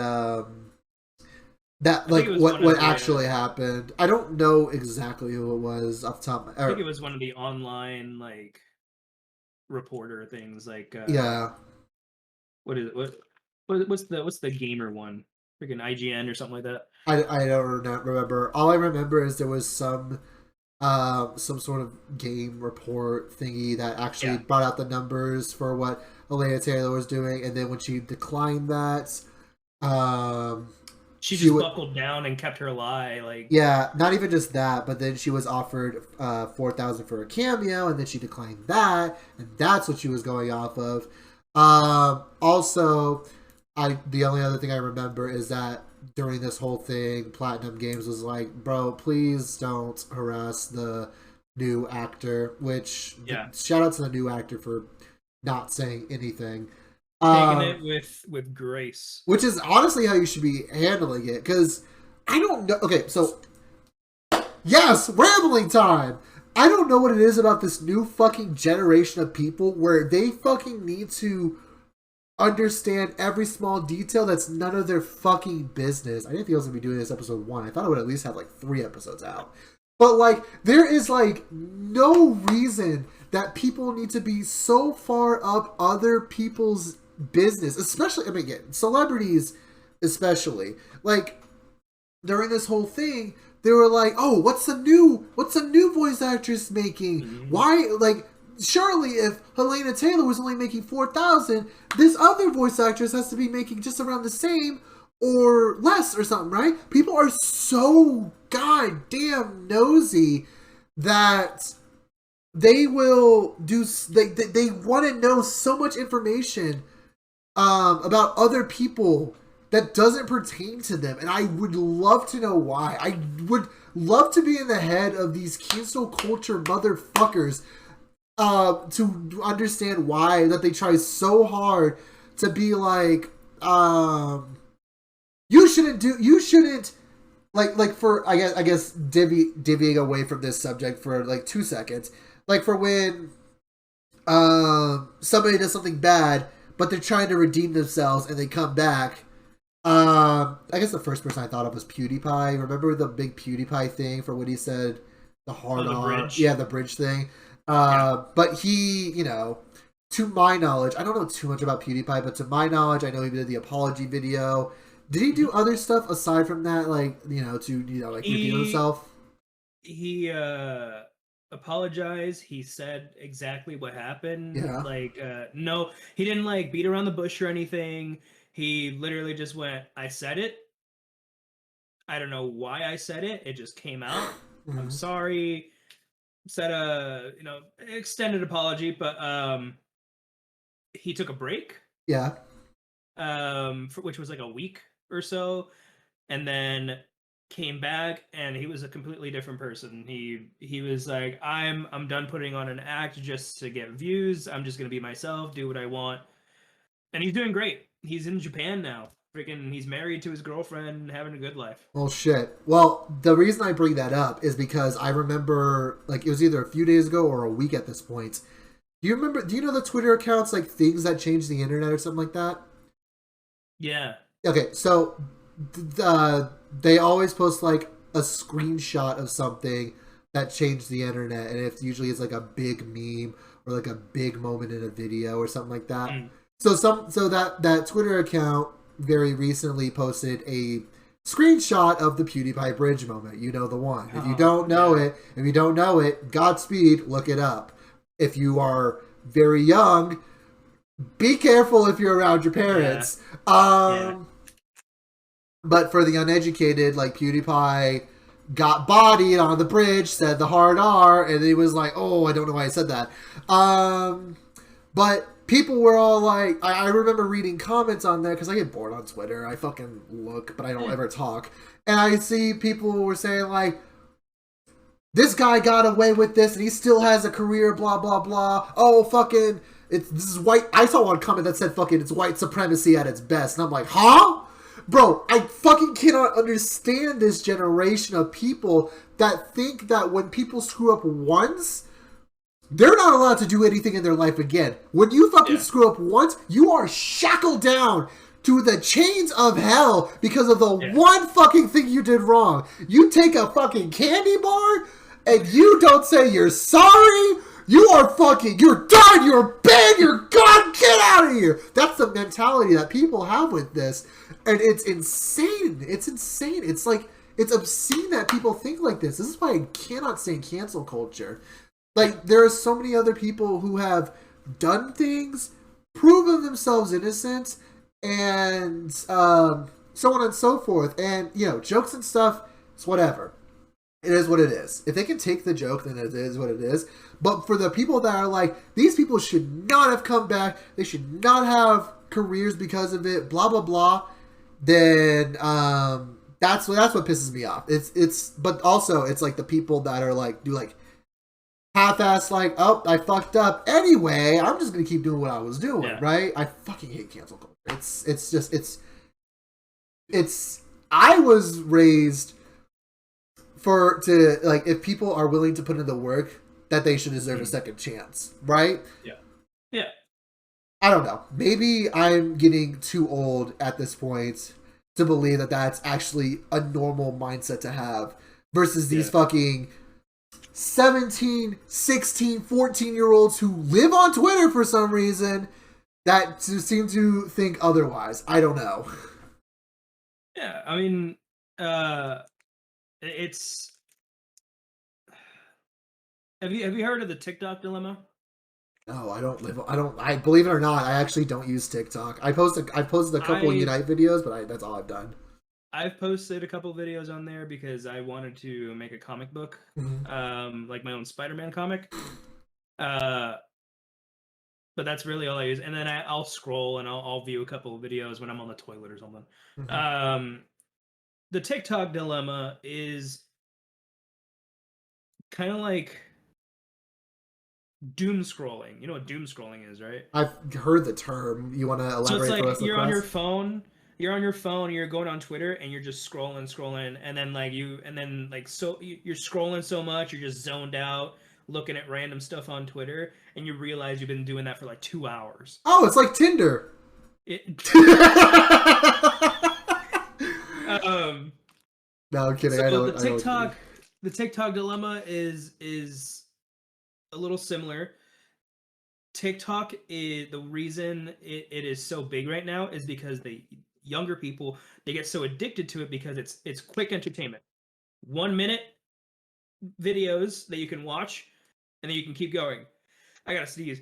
like what actually happened. I don't know exactly who it was off the top of my head. I think it was one of the online like reporter things, like what's the gamer one? Freaking IGN or something like that. I don't remember. All I remember is there was some sort of game report thingy that actually brought out the numbers for what Elena Taylor was doing, and then when she declined that, she just buckled down and kept her lie. Like, yeah, not even just that, but then she was offered $4,000 for a cameo, and then she declined that, and that's what she was going off of. Also, the only other thing I remember is that during this whole thing, Platinum Games was like, bro, please don't harass the new actor, which shout out to the new actor for not saying anything. Taking it with grace. Which is honestly how you should be handling it, because I don't know. Okay, so yes, rambling time. I don't know what it is about this new fucking generation of people where they fucking need to understand every small detail that's none of their fucking business. I didn't think I was going to be doing this episode 1. I thought I would at least have like 3 episodes out. But like, there is like no reason that people need to be so far up other people's business, especially, I mean, again, celebrities especially. Like, during this whole thing, they were like, oh, what's a new voice actress making? Mm-hmm. Why, like, surely if Helena Taylor was only making $4,000, this other voice actress has to be making just around the same or less or something, right? People are so goddamn nosy that they will do, they want to know so much information about other people that doesn't pertain to them, and I would love to know why. I would love to be in the head of these cancel culture motherfuckers to understand why that they try so hard to be like, you shouldn't like for I guess divvying away from this subject for like 2 seconds, like for when somebody does something bad but they're trying to redeem themselves and they come back. I guess the first person I thought of was PewDiePie. Remember the big PewDiePie thing for what he said, the hard the R, bridge. yeah, the bridge thing. But he, you know, to my knowledge, I don't know too much about PewDiePie, but to my knowledge, I know he did the apology video. Did he do other stuff aside from that, like, you know, to, you know, like redeem himself? He apologized. He said exactly what happened. Yeah. Like, no, he didn't like beat around the bush or anything. He literally just went, I said it. I don't know why I said it. It just came out. I'm sorry. Said a, you know, extended apology, but he took a break. Yeah. Which was like a week or so, and then came back, and he was a completely different person. He was like, I'm done putting on an act just to get views. I'm just gonna be myself, do what I want, and he's doing great. He's in Japan now. Freaking, he's married to his girlfriend, having a good life. Well, shit. Well, the reason I bring that up is because I remember, like, it was either a few days ago or a week at this point. Do you remember? Do you know the Twitter accounts, like Things That Changed the Internet or something like that? Yeah. Okay, so they always post like a screenshot of something that changed the internet, and it usually is like a big meme or like a big moment in a video or something like that. So that Twitter account very recently posted a screenshot of the PewDiePie bridge moment. You know the one. If you don't know it, Godspeed, look it up. If you are very young, be careful if you're around your parents. But for the uneducated, like, PewDiePie got bodied on the bridge, said the hard R, and he was like, oh, I don't know why I said that. But people were all like, I remember reading comments on there, because I get bored on Twitter. I fucking look, but I don't ever talk. And I see people were saying, like, this guy got away with this, and he still has a career, blah, blah, blah. Oh, fucking, this is white. I saw one comment that said, fucking, it's white supremacy at its best. And I'm like, huh? Bro, I fucking cannot understand this generation of people that think that when people screw up once, they're not allowed to do anything in their life again. When you fucking screw up once, you are shackled down to the chains of hell because of the one fucking thing you did wrong. You take a fucking candy bar and you don't say you're sorry. You are fucking, you're done, you're banned, you're gone, get out of here. That's the mentality that people have with this. And it's insane. It's insane. It's like, it's obscene that people think like this. This is why I cannot stand cancel culture. Like, there are so many other people who have done things, proven themselves innocent, and so on and so forth. And, you know, jokes and stuff, it's whatever. It is what it is. If they can take the joke, then it is what it is. But for the people that are like, these people should not have come back, they should not have careers because of it, blah, blah, blah, then that's what pisses me off. But also, it's like the people that are like, do like, half-ass like, oh, I fucked up. Anyway, I'm just going to keep doing what I was doing, right? I fucking hate cancel culture. I was raised to like, if people are willing to put in the work, that they should deserve a second chance, right? Yeah. I don't know. Maybe I'm getting too old at this point to believe that that's actually a normal mindset to have versus these fucking 17, 16, 14-year-olds who live on Twitter for some reason that seem to think otherwise. I don't know. Yeah, I mean, it's... Have you heard of the TikTok dilemma? No, I believe it or not, I actually don't use TikTok. I've posted a couple Unite videos, but that's all I've done. I've posted a couple videos on there because I wanted to make a comic book, like my own Spider-Man comic. but that's really all I use. And then I'll scroll and I'll view a couple of videos when I'm on the toilet or something. The TikTok dilemma is kind of like doom scrolling. You know what doom scrolling is, right? I've heard the term. You want to elaborate? So it's like you're on your phone. You're on your phone. You're going on Twitter, and you're just scrolling, and then you're scrolling so much, you're just zoned out, looking at random stuff on Twitter, and you realize you've been doing that for like 2 hours. Oh, it's like Tinder. No, I'm kidding. So the TikTok dilemma is a little similar. TikTok is the reason it is so big right now is because the younger people, they get so addicted to it because it's quick entertainment. 1 minute videos that you can watch and then you can keep going. I gotta sneeze.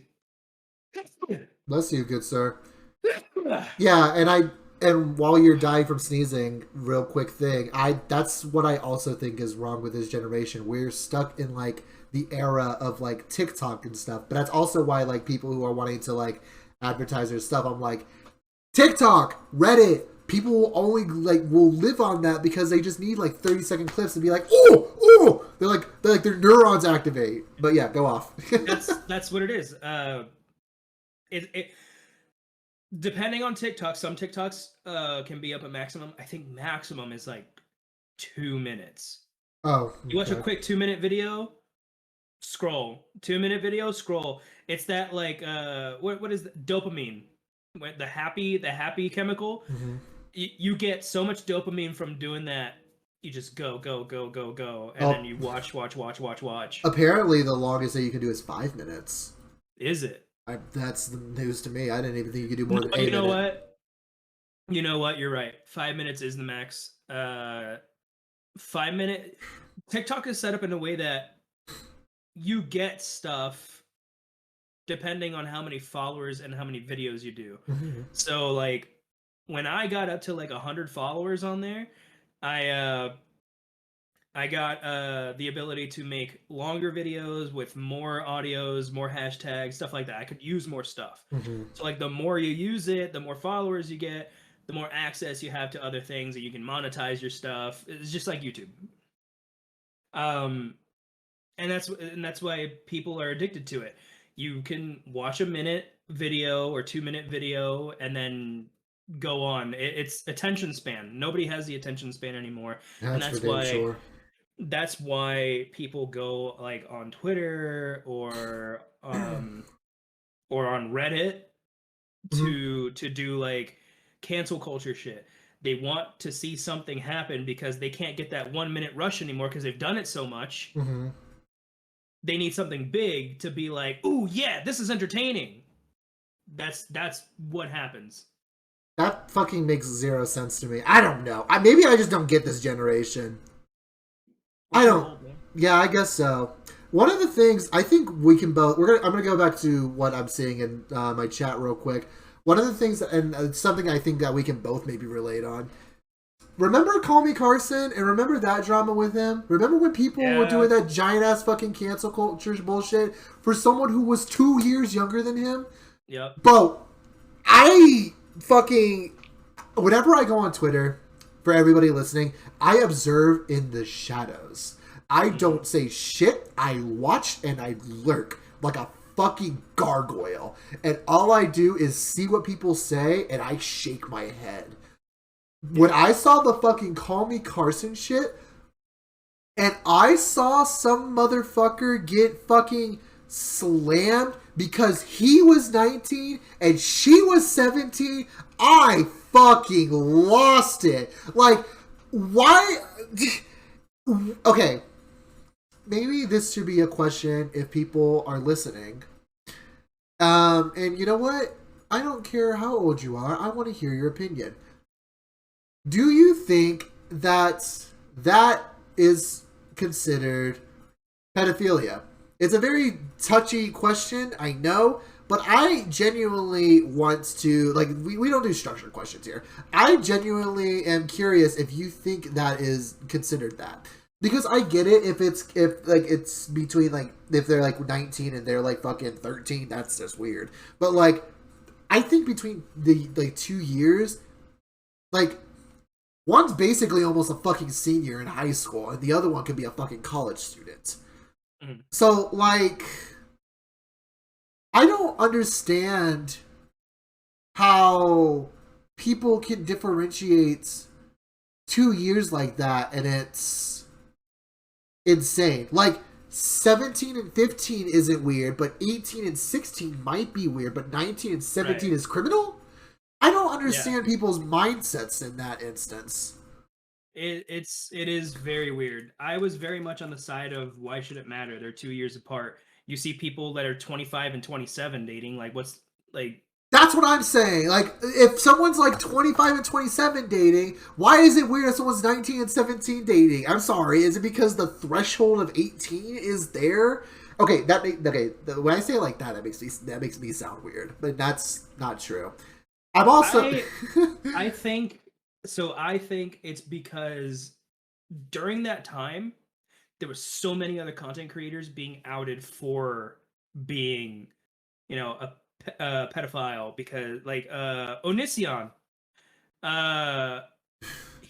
Bless you, good sir. Yeah, and while you're dying from sneezing, real quick thing, that's what I also think is wrong with this generation. We're stuck in like the era of like TikTok and stuff, but that's also why like people who are wanting to like advertise their stuff, I'm like, TikTok, Reddit, people will only will live on that because they just need like 30-second clips and be like, oh, they're like their neurons activate. But yeah, go off. that's what it is. Depending on TikTok, some TikToks can be up at maximum. I think maximum is like 2 minutes. Oh, okay. You watch a quick 2-minute video, scroll. 2-minute video, scroll. It's that like what is the dopamine? The happy chemical. Mm-hmm. You get so much dopamine from doing that. You just go, and then you watch. Apparently, the longest that you can do is 5 minutes. Is it? That's the news to me. I didn't even think you could do more than 8 minutes. You know what? You're right. 5 minutes is the max. 5 minute. TikTok is set up in a way that you get stuff depending on how many followers and how many videos you do. Mm-hmm. So like when I got up to like 100 followers on there, I got the ability to make longer videos with more audios, more hashtags, stuff like that. I could use more stuff. Mm-hmm. So like the more you use it, the more followers you get, the more access you have to other things that you can monetize your stuff. It's just like YouTube. And that's why people are addicted to it. You can watch a minute video or 2-minute video and then go on. It's attention span. Nobody has the attention span anymore. That's why people go like on Twitter or on Reddit to do like cancel culture shit. They want to see something happen because they can't get that 1 minute rush anymore because they've done it so much. Mm-hmm. They need something big to be like, "Ooh, yeah, this is entertaining." That's what happens. That fucking makes zero sense to me. I don't know. Maybe I just don't get this generation. I don't. Yeah, I guess so. One of the things I think we can both. I'm gonna go back to what I'm seeing in my chat real quick. One of the things, and it's something I think that we can both maybe relate on. Remember Call Me Carson, and remember that drama with him? Remember when people were doing that giant-ass fucking cancel culture bullshit for someone who was 2 years younger than him? Yep. Bro, whenever I go on Twitter, for everybody listening, I observe in the shadows. I don't say shit, I watch and I lurk like a fucking gargoyle. And all I do is see what people say and I shake my head. When I saw the fucking Call Me Carson shit, and I saw some motherfucker get fucking slammed because he was 19 and she was 17, I fucking lost it. Like, why? Okay, maybe this should be a question if people are listening. And you know what? I don't care how old you are. I want to hear your opinion. Do you think that is considered pedophilia? It's a very touchy question, I know, but I genuinely want to, like, we don't do structured questions here. I genuinely am curious if you think that is considered that. Because I get it if like it's between like if they're like 19 and they're like fucking 13, that's just weird. But like I think between the like 2 years, like one's basically almost a fucking senior in high school, and the other one could be a fucking college student. Mhm. So like I don't understand how people can differentiate 2 years like that, and it's insane. Like 17 and 15 isn't weird, but 18 and 16 might be weird, but 19 and 17 Right. is criminal? I don't Yeah. understand people's mindsets in that instance. It is very weird. I was very much on the side of why should it matter? They're 2 years apart. You see people that are 25 and 27 dating. Like, what's like? That's what I'm saying. Like, if someone's like 25 and 27 dating, why is it weird if someone's 19 and 17 dating? I'm sorry. Is it because the threshold of 18 is there? Okay, when I say it like that, that makes me sound weird, but that's not true. I'm also I think so. I think it's because during that time there was so many other content creators being outed for being, a pedophile because like Onision, uh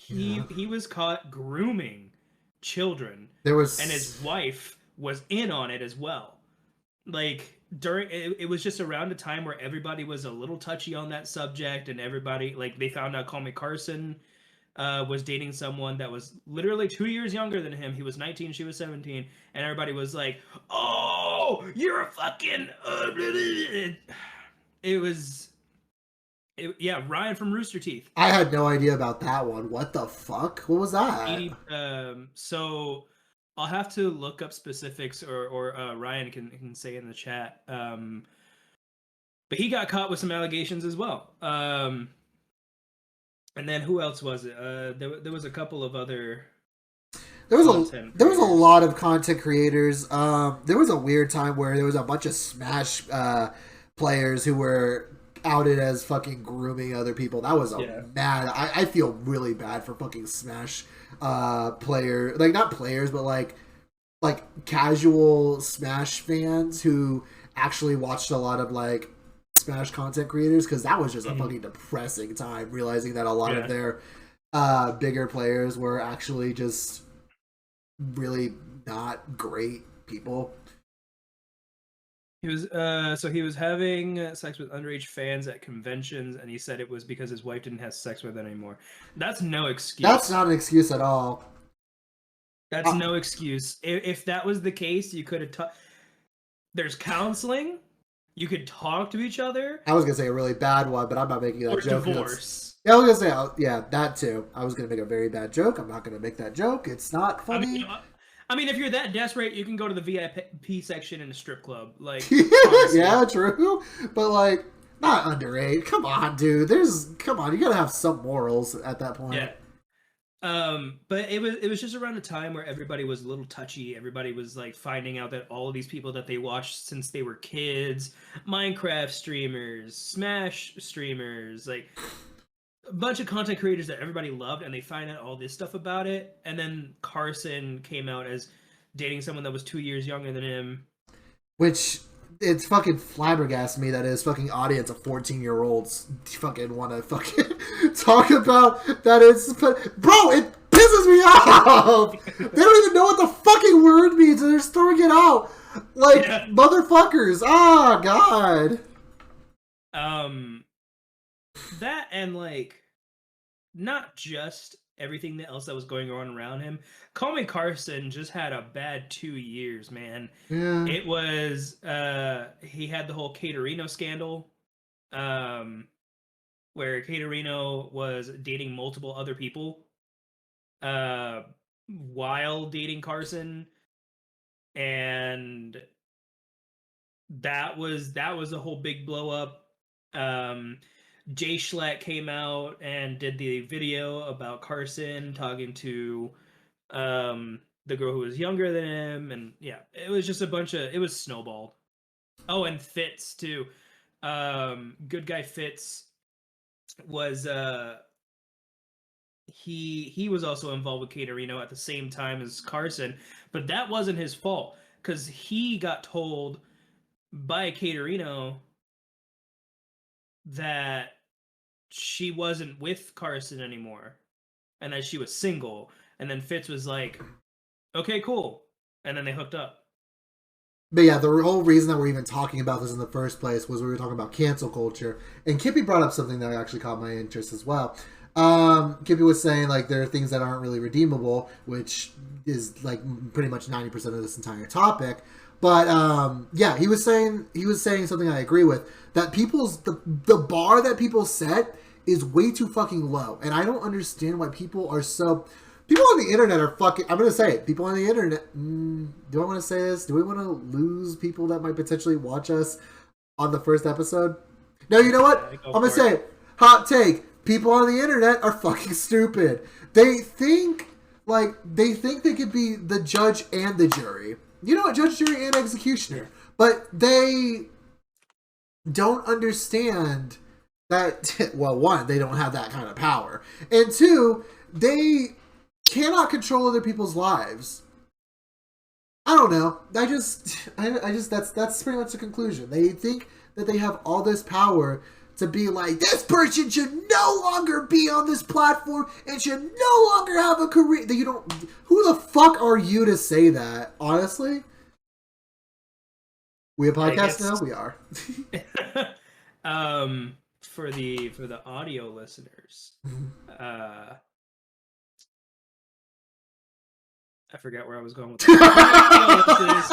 yeah. he was caught grooming children, There and his was wife was in on it as well. Like during it was just around a time where everybody was a little touchy on that subject, and everybody like they found out Call Me Carson was dating someone that was literally 2 years younger than him. He was 19, she was 17, and everybody was like, "Oh, you're a fucking." It was, yeah, Ryan from Rooster Teeth. I had no idea about that one. What the fuck? What was that? So I'll have to look up specifics, or Ryan can say in the chat. But he got caught with some allegations as well. And then who else was it? There was a couple of other content There was a creators. lot of content creators. There was a weird time where there was a bunch of Smash players who were outed as fucking grooming other people. That was a Yeah. mad. I feel really bad for fucking Smash player, like not players, but like casual Smash fans who actually watched a lot of like Smash content creators, because that was just a Mhm. fucking depressing time realizing that a lot of Yeah. their bigger players were actually just really not great people. He was having sex with underage fans at conventions, and he said it was because his wife didn't have sex with him anymore. That's no That's excuse. not an excuse at all. That's Uh, no excuse. If that was the case, you could have. There's counseling. You could talk to each other, I was gonna say a really bad one, but I'm not making that or joke. That's divorce. yeah. I was gonna say yeah, that too. I was gonna make a very bad joke. I'm not gonna make that joke. It's not I mean, funny. if you're that desperate, you can go to the VIP section in a strip club. Like, honestly. Yeah, true. But like, not underage. Come on, dude. Come on. You gotta have some morals at that point. Yeah. But it was just around a time where everybody was a little touchy. Everybody was like finding out that all of these people that they watched since they were kids, Minecraft streamers, Smash streamers, like a bunch of content creators that everybody loved, and they find out all this stuff about it. And then Carson came out as dating someone that was 2 years younger than him. Which it's fucking flabbergasted me that his fucking audience of 14-year-olds fucking want to fucking talk about that. It's bro, it pisses me off. They don't even know what the fucking word means, and they're just throwing it out like Yeah. motherfuckers. Ah, God. Um, that and like not just everything else that was going on around him. Call Me Carson just had a bad 2 years, man. Yeah. It was he had the whole Caterino scandal, um, where Caterino was dating multiple other people, uh, while dating Carson, and that was a whole big blow up. Um, Jay Schlatt came out and did the video about Carson talking to the girl who was younger than him, and yeah, it was just a bunch of it was snowballed. Oh, and Fitz too. Good guy Fitz was he was also involved with Caterino at the same time as Carson, but that wasn't his fault because he got told by Caterino that she wasn't with Carson anymore and that she was single. And then Fitz was like, okay, cool. And then they hooked up. But yeah, the whole reason that we're even talking about this in the first place was we were talking about cancel culture. And Kippy brought up something that actually caught my interest as well. Kippy was saying, like, there are things that aren't really redeemable, which is, like, pretty much 90% of this entire topic. But, yeah, he was saying something I agree with, that the bar that people set is way too fucking low. And I don't understand why people are so... People on the internet are fucking... I'm going to say it. People on the internet... do I want to say this? Do we want to lose people that might potentially watch us on the first episode? No, you know what? I'm going to say it. Hot take. People on the internet are fucking stupid. They think they could be the judge and the jury. You know what? Judge, jury, and executioner. But they don't understand that... Well, one, they don't have that kind of power. And two, they... cannot control other people's lives. I don't know. I just that's pretty much the conclusion. They think that they have all this power to be like, this person should no longer be on this platform and should no longer have a career. You don't. Who the fuck are you to say that? Honestly, we a podcast now. We are. For the audio listeners, I forgot where I was going with that.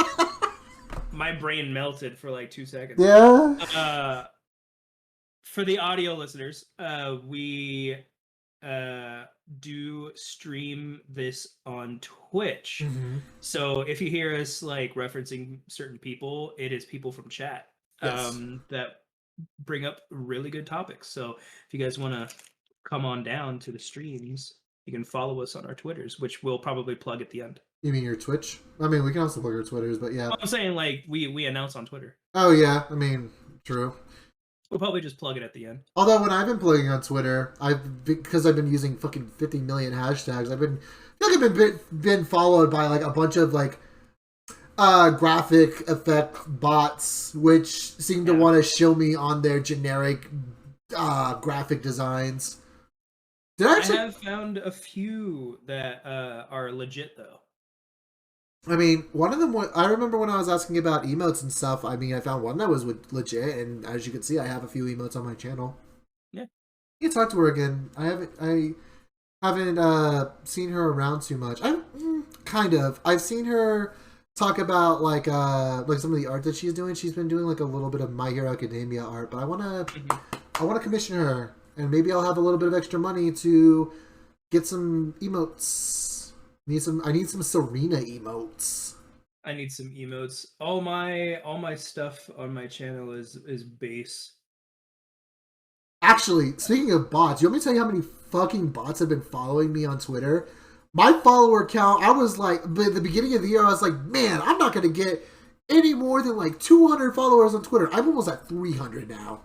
My brain melted for like 2 seconds. Yeah. For the audio listeners, we do stream this on Twitch. Mm-hmm. So if you hear us like referencing certain people, it is people from chat that bring up really good topics. So if you guys want to come on down to the streams, you can follow us on our Twitters, which we'll probably plug at the end. You mean your Twitch? I mean, we can also plug our Twitters, but yeah. I'm saying, like, we announce on Twitter. Oh, yeah. I mean, true. We'll probably just plug it at the end. Although, when I've been plugging on Twitter, because I've been using fucking 50 million hashtags, I've been followed by, like, a bunch of, like, graphic effect bots, which seem to want to shill me on their generic graphic designs. I have found a few that are legit, though. I mean, one of them, I remember when I was asking about emotes and stuff, I mean, I found one that was legit, and as you can see, I have a few emotes on my channel. Yeah. You can talk to her again. I haven't seen her around too much. Kind of. I've seen her talk about, like some of the art that she's doing. She's been doing, like, a little bit of My Hero Academia art, but I want to commission her. And maybe I'll have a little bit of extra money to get some emotes. I need some Serena emotes. I need some emotes. All my stuff on my channel is base. Actually, speaking of bots, you want me to tell you how many fucking bots have been following me on Twitter? My follower count, I was like, at the beginning of the year, I was like, man, I'm not going to get any more than like 200 followers on Twitter. I'm almost at 300 now.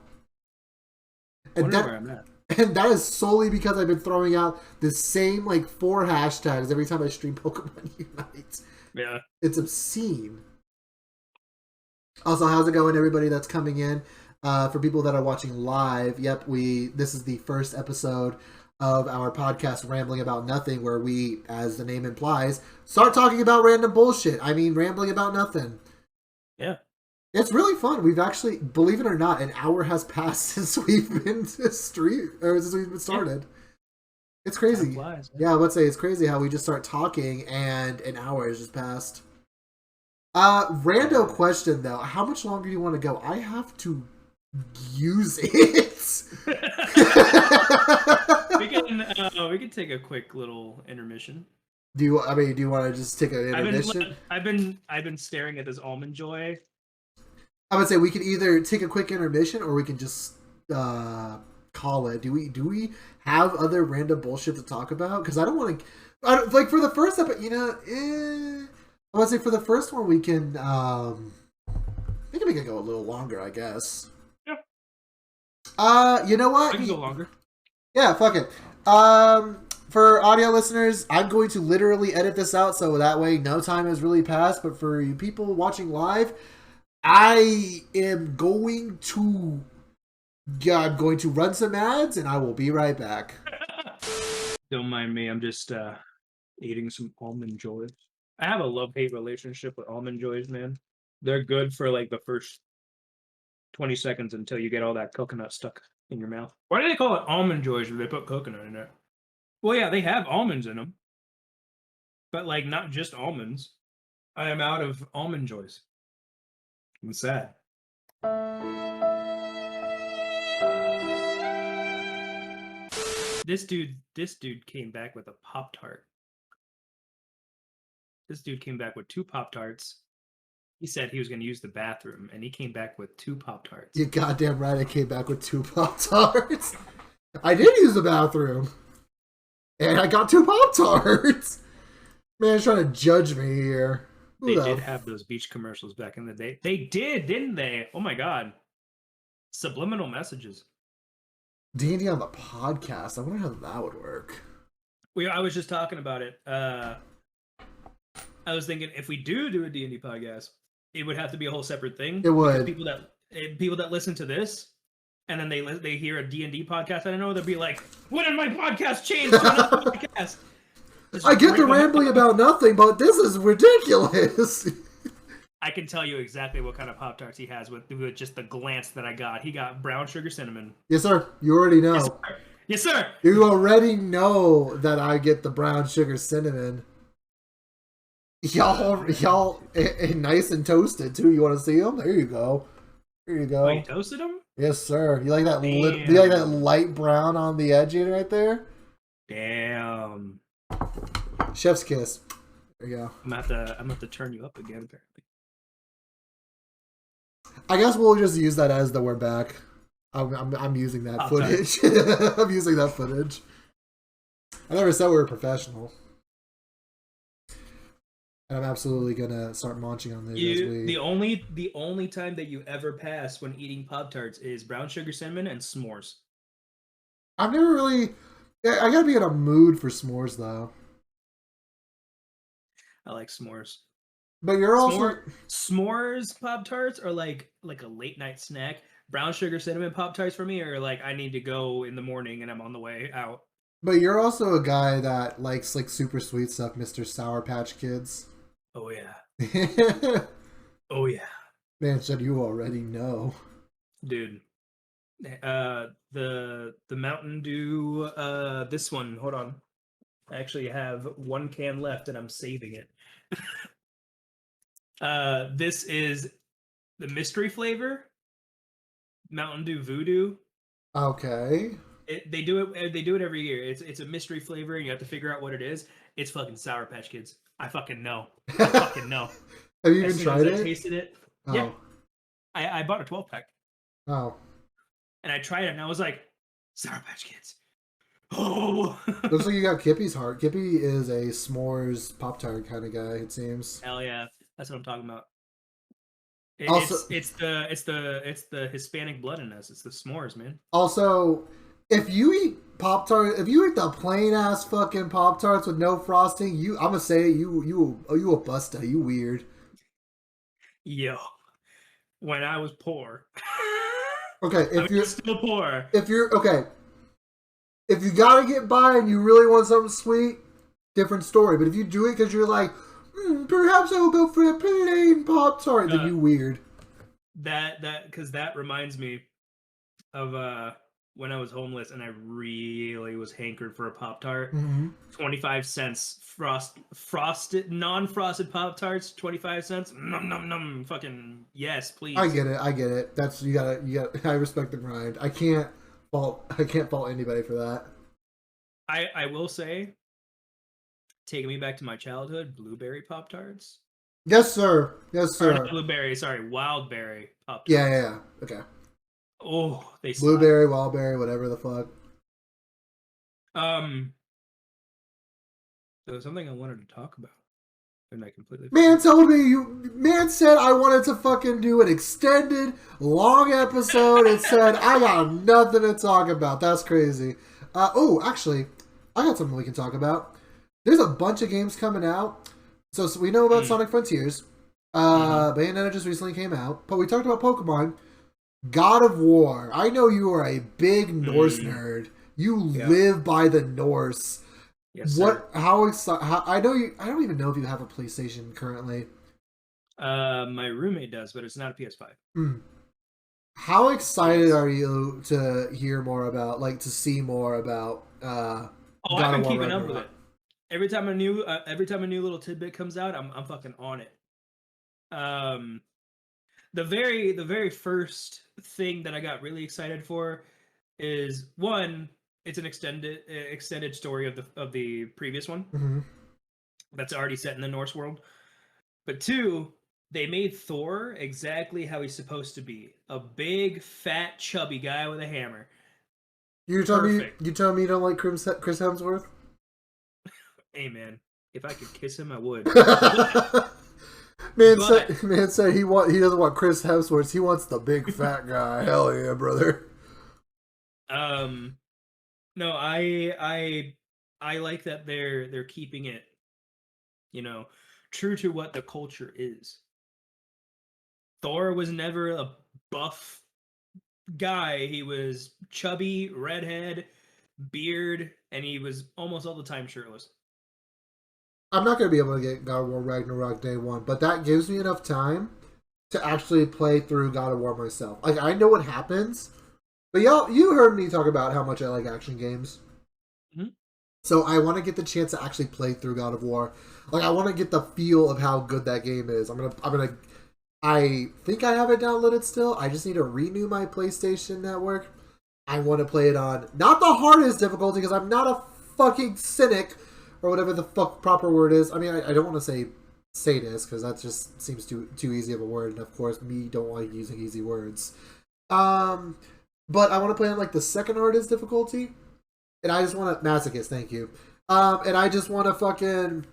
And where I'm at. And that is solely because I've been throwing out the same, like, 4 hashtags every time I stream Pokemon Unite. Yeah. It's obscene. Also, how's it going, everybody that's coming in? For people that are watching live, yep, this is the first episode of our podcast, Rambling About Nothing, where we, as the name implies, start talking about random bullshit. I mean, rambling about nothing. Yeah. It's really fun. We've actually, believe it or not, an hour has passed since we've been since we've been started. Yeah. It's crazy. Flies, yeah, I would say it's crazy how we just start talking and an hour has just passed. Rando question though, how much longer do you want to go? I have to use it. we can take a quick little intermission. Do you want to just take an intermission? I've been staring at this Almond Joy. I would say we could either take a quick intermission or we can just call it. Do we have other random bullshit to talk about? Because I don't want to. Like for the first episode, I would say for the first one we can. I think we can go a little longer. I guess. Yeah. You know what? I can go longer. Yeah, fuck it. for audio listeners, I'm going to literally edit this out so that way no time has really passed. But for you people watching live, I'm going to run some ads and I will be right back. Don't mind me. I'm just eating some Almond Joys. I have a love-hate relationship with Almond Joys, man. They're good for like the first 20 seconds until you get all that coconut stuck in your mouth. Why do they call it Almond Joys if they put coconut in it? Well, yeah, they have almonds in them. But like not just almonds. I am out of Almond Joys. I'm sad. This dude came back with a Pop-Tart. This dude came back with 2 Pop-Tarts. He said he was going to use the bathroom, and he came back with 2 Pop-Tarts. You goddamn right I came back with 2 Pop-Tarts. I did use the bathroom. And I got 2 Pop-Tarts. Man's trying to judge me here. They did have those beach commercials back in the day. They did, didn't they? Oh my god. Subliminal messages. D&D on the podcast. I wonder how that would work. I was just talking about it. I was thinking if we do a D&D podcast, it would have to be a whole separate thing. It would. People that listen to this and then they hear a D&D podcast, I don't know, they'll be like, "When did my podcast change to another podcast?" I get the rambling about nothing, but this is ridiculous. I can tell you exactly what kind of Pop-Tarts he has with just the glance that I got. He got brown sugar cinnamon. Yes, sir. You already know. Yes, sir. Yes, sir. You already know that I get the brown sugar cinnamon. Y'all, nice and toasted too. You want to see them? There you go. There you go. Oh, you toasted them? Yes, sir. You like that? Do you like that light brown on the edge right there? Damn. Chef's kiss. There you go. I'm gonna have to turn you up again, apparently. I guess we'll just use that as the we're back. I'm using that footage. I'm using that footage. I never said we were professional. And I'm absolutely gonna start munching on this. The only time that you ever pass when eating Pop-Tarts is brown sugar cinnamon and s'mores. I've never really. I gotta be in a mood for s'mores though. I like s'mores. But you're also s'mores Pop-Tarts are like a late night snack. Brown sugar cinnamon Pop-Tarts for me are like I need to go in the morning and I'm on the way out. But you're also a guy that likes like super sweet stuff, Mr. Sour Patch Kids. Oh yeah. Oh yeah. Man said you already know. Dude. The Mountain Dew this one, hold on. I actually have 1 can left and I'm saving it. This is the mystery flavor, Mountain Dew Voodoo. Okay. They do it every year. It's a mystery flavor and you have to figure out what it is. It's fucking Sour Patch Kids. I fucking know. I fucking know. Have you even tried it? I tasted it. Oh. Yeah. I bought a 12-pack. Oh. And I tried it and I was like, Sour Patch Kids. Oh. Looks like you got Kippy's heart. Kippy is a s'mores Pop-Tart kind of guy, it seems. Hell yeah. That's what I'm talking about. It's the Hispanic blood in us. It's the s'mores, man. Also, if you eat Pop-Tart, if you eat the plain ass fucking Pop-Tarts with no frosting, I'm gonna say you a busta. You weird. Yo, when I was poor. Okay, if you're still poor. If you gotta get by and you really want something sweet, different story. But if you do it because you're like, perhaps I will go for a plain Pop-Tart, then you weird. Because that reminds me of when I was homeless and I really was hankered for a Pop-Tart. Mm-hmm. 25 cents frosted, non-frosted Pop-Tarts, 25 cents. Num num num. Fucking yes, please. I get it. That's you gotta. I respect the grind. I can't fault anybody for that. I will say, taking me back to my childhood, blueberry Pop-Tarts. Yes, sir. Yes, sir. Or blueberry, sorry, wildberry Pop-Tarts. Yeah. Okay. Oh, they blueberry, wildberry, whatever the fuck. There was something I wanted to talk about, and I completely. Man told me Man said I wanted to fucking do an extended, long episode, and said I got nothing to talk about. That's crazy. Actually, I got something we can talk about. There's a bunch of games coming out. So we know about Sonic Frontiers. Bayonetta just recently came out. But we talked about Pokemon. God of War. I know you are a big Norse nerd. You live by the Norse. Yes, what? Sir. How excited? I know you. I don't even know if you have a PlayStation currently. My roommate does, but it's not a PS5. How excited are you to hear more about, like, to see more about? I've been keeping up with it. Every time a new little tidbit comes out, I'm fucking on it. The very first thing that I got really excited for is one. It's an extended story of the previous one that's already set in the Norse world. But two, they made Thor exactly how he's supposed to be, a big, fat, chubby guy with a hammer. You telling me you don't like Chris Hemsworth? Hey man, if I could kiss him, I would. Man said he doesn't want Chris Hemsworth. He wants the big fat guy. Hell yeah, brother. No, I like that they're keeping it, true to what the culture is. Thor was never a buff guy. He was chubby, redhead, beard, and he was almost all the time shirtless. I'm not going to be able to get God of War Ragnarok day one, but that gives me enough time to actually play through God of War myself. Like, I know what happens, but you heard me talk about how much I like action games. So I want to get the chance to actually play through God of War. Like, I want to get the feel of how good that game is. I think I have it downloaded still. I just need to renew my PlayStation Network. I want to play it on not the hardest difficulty because I'm not a fucking cynic or whatever the fuck proper word is. I mean, I don't want to say sadist because that just seems too easy of a word, and of course, me don't like using easy words. But I want to play on like the second hardest difficulty, and I just want to masochist. Thank you. And I just want to fucking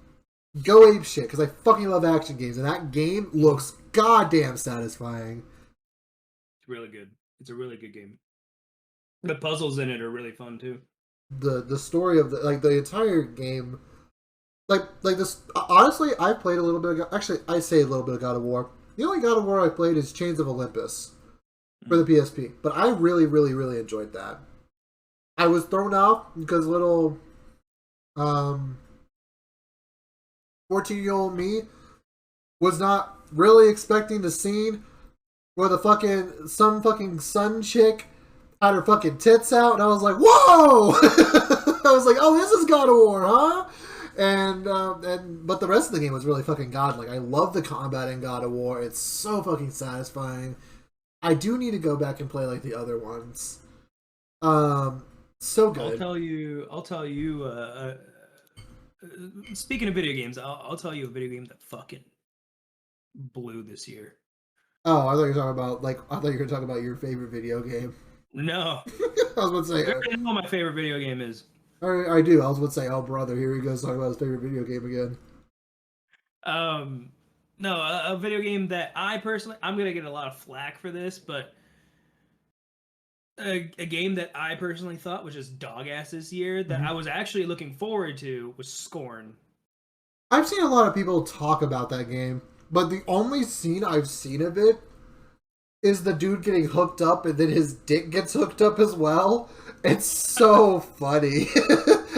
go ape shit because I fucking love action games, and that game looks goddamn satisfying. It's really good. It's a really good game. The puzzles in it are really fun too. The story of the entire game, like this. Honestly, I played a little bit of, actually I say a little bit of God of War. The only God of War I played is Chains of Olympus for the PSP, but I really enjoyed that. I was thrown off because little 14-year-old me was not really expecting the scene where some fucking sun chick had her fucking tits out, and I was like, whoa! I was like, oh, this is God of War, huh? But the rest of the game was really fucking godlike. I love the combat in God of War. It's so fucking satisfying. I do need to go back and play like the other ones. So good. I'll tell you. Speaking of video games, I'll tell you a video game that fucking blew this year. Oh, I thought you were talking about your favorite video game. No. I was about to say. I don't know what my favorite video game is. I do. I was about to say, oh brother, here he goes talking about his favorite video game again. No, a video game that I'm gonna get a lot of flack for this, but a game that I personally thought was just dog ass this year that I was actually looking forward to was Scorn. I've seen a lot of people talk about that game, but the only scene I've seen of it is the dude getting hooked up and then his dick gets hooked up as well. It's so funny.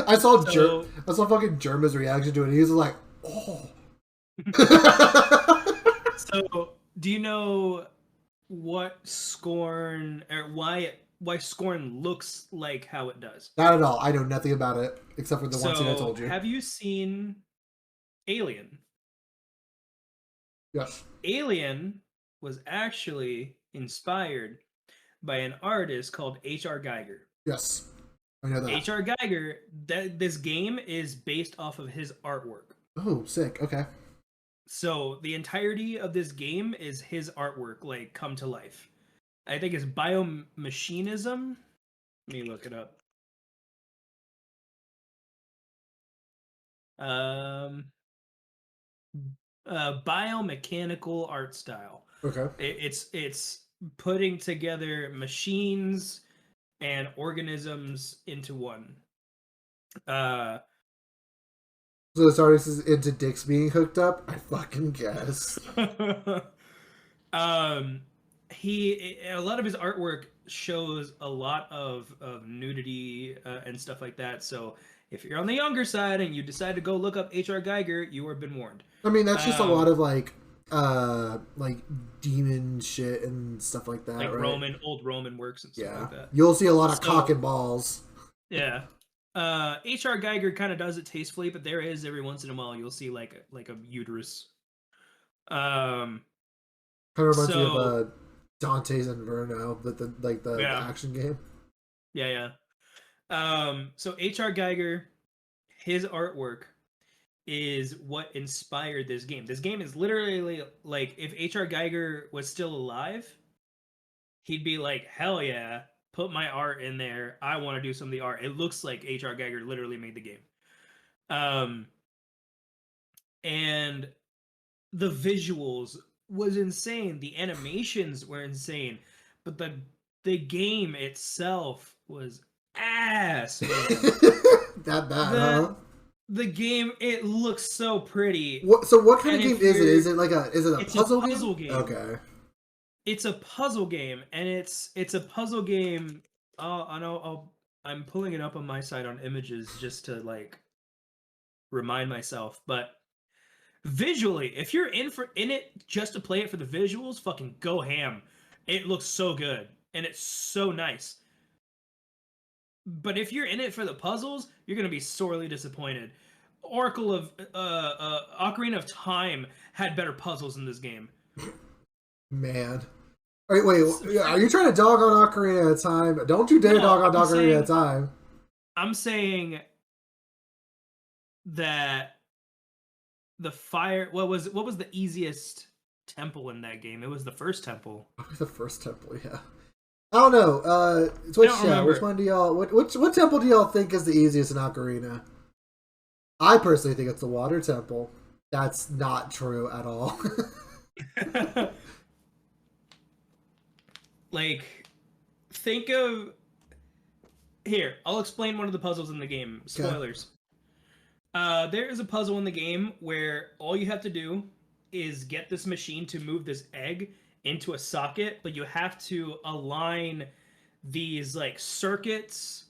I saw fucking Germa's reaction to it. He was like, oh. So, do you know what Scorn, or why Scorn looks like how it does? Not at all. I know nothing about it except for the one scene I told you. Have you seen Alien? Yes. Alien was actually inspired by an artist called H.R. Giger. Yes, I know that. H.R. Giger, this game is based off of his artwork. Oh, sick. Okay. So the entirety of this game is his artwork, like, come to life. I think it's Biomachinism. Let me look it up. Biomechanical art style. Okay. It's putting together machines and organisms into one. Uh, So this artist is into dicks being hooked up? I fucking guess. um, a lot of his artwork shows a lot of nudity and stuff like that. So if you're on the younger side and you decide to go look up H.R. Geiger, you have been warned. I mean, that's just a lot Um, of like demon shit and stuff like that, like right? Old Roman works and stuff Yeah. like that. You'll see a lot of cock So and balls. yeah. H.R. Geiger kind of does it tastefully, but there is every once in a while you'll see like a uterus. Um, Kind of reminds me of so Dante's Inferno, the yeah, action game. yeah. So H.R. Geiger, his artwork is what inspired this game. This game is literally like if H.R. Geiger was still alive, he'd be like, hell yeah, put my art in there. I want to do some of the art. It looks like H.R. Geiger literally made the game. Um, and the visuals was insane. The animations were insane, but the game itself was ass, man. That bad, huh? the the game, it looks so pretty. What kind of And game if is it? you're Is it a it's a puzzle puzzle game? game. Okay. It's a puzzle game, and it's a puzzle game. I know I'm pulling it up on my side on images just to like remind myself, but visually, if you're in it just to play it for the visuals, fucking go ham. It looks so good and it's so nice. But if you're in it for the puzzles, you're gonna be sorely disappointed. Oracle of Ocarina of Time had better puzzles in this game. Man. Wait, are you trying to dog on Ocarina of Time? Don't you dare No, dog on Ocarina of Time. I'm saying that the fire. What was the easiest temple in that game? It was the first temple. The first temple, yeah. I don't know. I don't remember. Which one do y'all? What temple do y'all think is the easiest in Ocarina? I personally think it's the water temple. That's not true at all. Like, think of here. I'll explain one of the puzzles in the game. Okay. Spoilers. There is a puzzle in the game where all you have to do is get this machine to move this egg into a socket, but you have to align these like circuits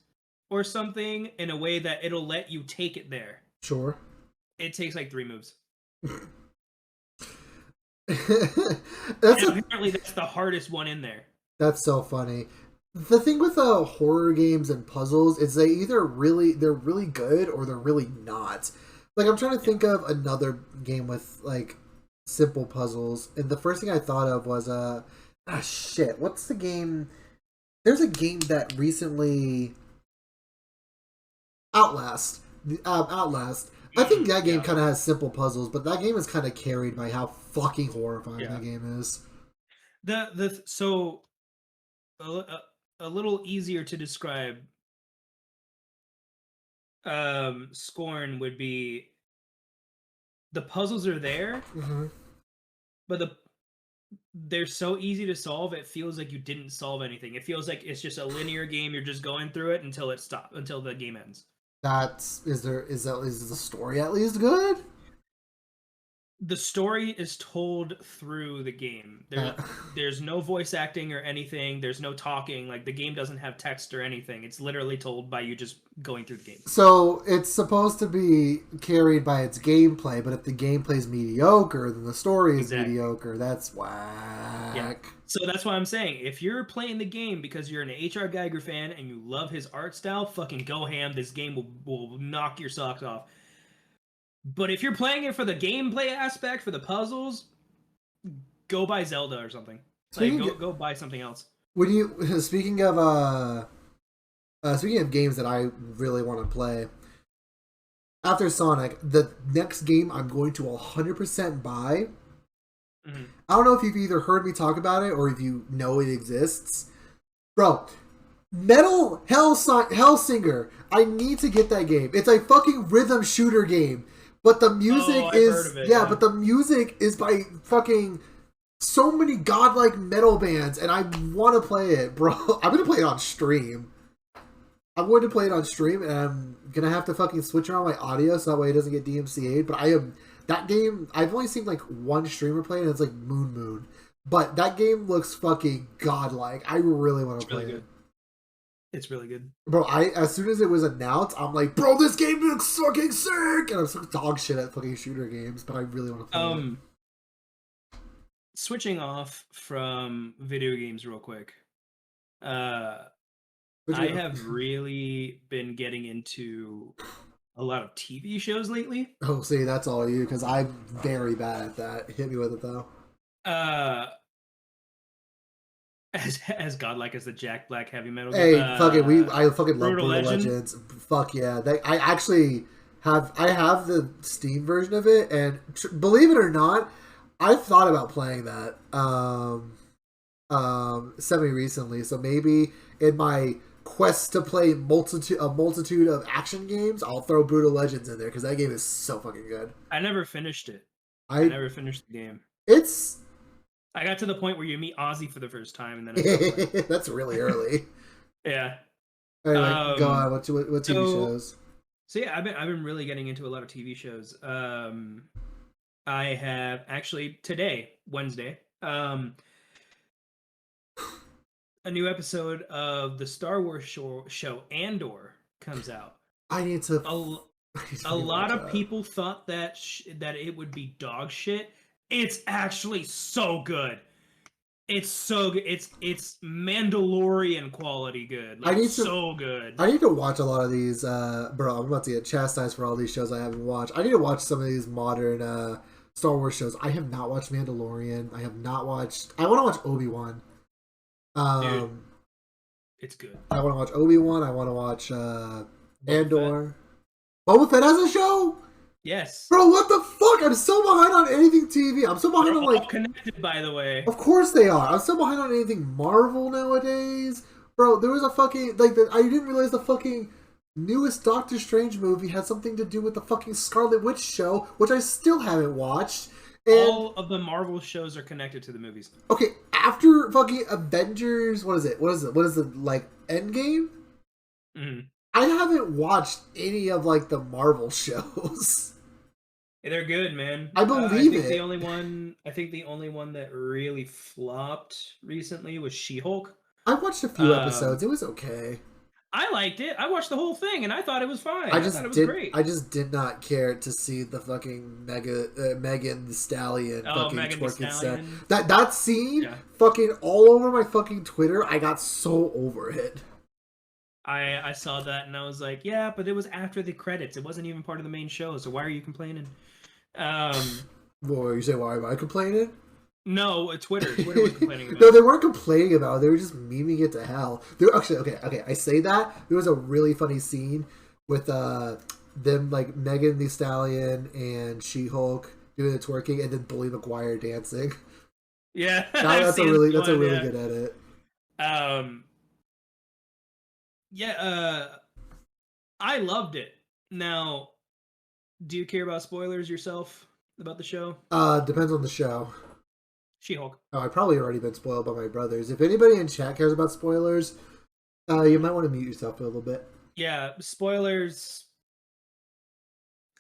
or something in a way that it'll let you take it there. Sure. It takes like 3 moves. Apparently that's the hardest one in there. That's so funny. The thing with horror games and puzzles is they're really good or they're really not. Like I'm trying to think of another game with like simple puzzles, and the first thing I thought of was shit. What's the game? There's a game that recently Outlast. Outlast. I think that game kind of has simple puzzles, but that game is kind of carried by how fucking horrifying that game is. So a little easier to describe Scorn would be the puzzles are there, but they're so easy to solve. It feels like you didn't solve anything. It feels like it's just a linear game. You're just going through it until the game ends. Is the story at least good? The story is told through the game. There's no voice acting or anything. There's no talking. Like the game doesn't have text or anything. It's literally told by you just going through the game. So it's supposed to be carried by its gameplay, but if the gameplay is mediocre, then the story is mediocre. That's whack. Yeah. So that's why I'm saying, if you're playing the game because you're an H.R. Geiger fan and you love his art style, fucking go ham. This game will knock your socks off. But if you're playing it for the gameplay aspect, for the puzzles, go buy Zelda or something. Go buy something else. Speaking of games that I really want to play, after Sonic, the next game I'm going to 100% buy. Mm-hmm. I don't know if you've either heard me talk about it or if you know it exists, bro. Metal Hellsinger. I need to get that game. It's a fucking rhythm shooter game. But the music but the music is by fucking so many godlike metal bands, and I want to play it, bro. I'm gonna play it on stream. I'm going to play it on stream, and I'm gonna have to fucking switch around my audio so that way it doesn't get DMCA'd. But I am that game. I've only seen like one streamer play it, and it's like Moon Moon. But that game looks fucking godlike. I really want to play it. It's really good. Bro, as soon as it was announced, I'm like, bro, this game looks fucking sick! And I'm so dog shit at fucking shooter games, but I really want to play it. Switching off from video games real quick. I have really been getting into a lot of TV shows lately. Oh, see, that's all you, because I'm very bad at that. Hit me with it, though. As godlike as the Jack Black heavy metal. Hey, fuck it, I fucking love Brutal Legends. Fuck yeah, I actually have the Steam version of it, and believe it or not, I've thought about playing that semi recently. So maybe in my quest to play a multitude of action games, I'll throw Brutal Legends in there because that game is so fucking good. I never finished it. I never finished the game. I got to the point where you meet Ozzy for the first time, and then that's really early. Yeah. Anyway, go on. What TV shows? So yeah, I've been really getting into a lot of TV shows. I have actually today, Wednesday, a new episode of the Star Wars show Andor comes out. I need to. A lot of people thought that it would be dog shit. It's actually so good. It's so good. It's Mandalorian quality good. So good. I need to watch a lot of these. Bro, I'm about to get chastised for all these shows I haven't watched. I need to watch some of these modern Star Wars shows. I have not watched Mandalorian. I have not watched. I want to watch Obi-Wan. Dude, it's good. I want to watch Obi-Wan. I want to watch Andor. Boba Fett has a show? Yes. Bro, what the fuck? I'm so behind on anything TV. I'm so behind on like connected, by the way. Of course they are. I'm so behind on anything Marvel nowadays. Bro, there was a fucking I didn't realize the fucking newest Doctor Strange movie had something to do with the fucking Scarlet Witch show, which I still haven't watched. And all of the Marvel shows are connected to the movies. Okay, after fucking Avengers, what is it? Like Endgame? Mm-hmm. I haven't watched any of like the Marvel shows. They're good, man. I believe it. I think the only one that really flopped recently was She-Hulk. I watched a few episodes. It was okay. I liked it. I watched the whole thing, and I thought it was fine. I thought it was great. I just did not care to see the fucking Megan Thee Stallion fucking twerking set. That scene, fucking all over my fucking Twitter. I got so over it. I saw that and I was like, yeah, but it was after the credits. It wasn't even part of the main show. So why are you complaining? Well, you say why am I complaining? No, Twitter was complaining about it. No, they weren't complaining about it. They were just memeing it to hell. Actually, okay. I say that. There was a really funny scene with them, like, Megan Thee Stallion and She-Hulk doing the twerking and then Bully McGuire dancing. Yeah. That's a really good edit. Yeah, I loved it. Now, do you care about spoilers yourself about the show? Depends on the show. She-Hulk. Oh, I've probably already been spoiled by my brothers. If anybody in chat cares about spoilers, you might want to mute yourself for a little bit. Yeah, spoilers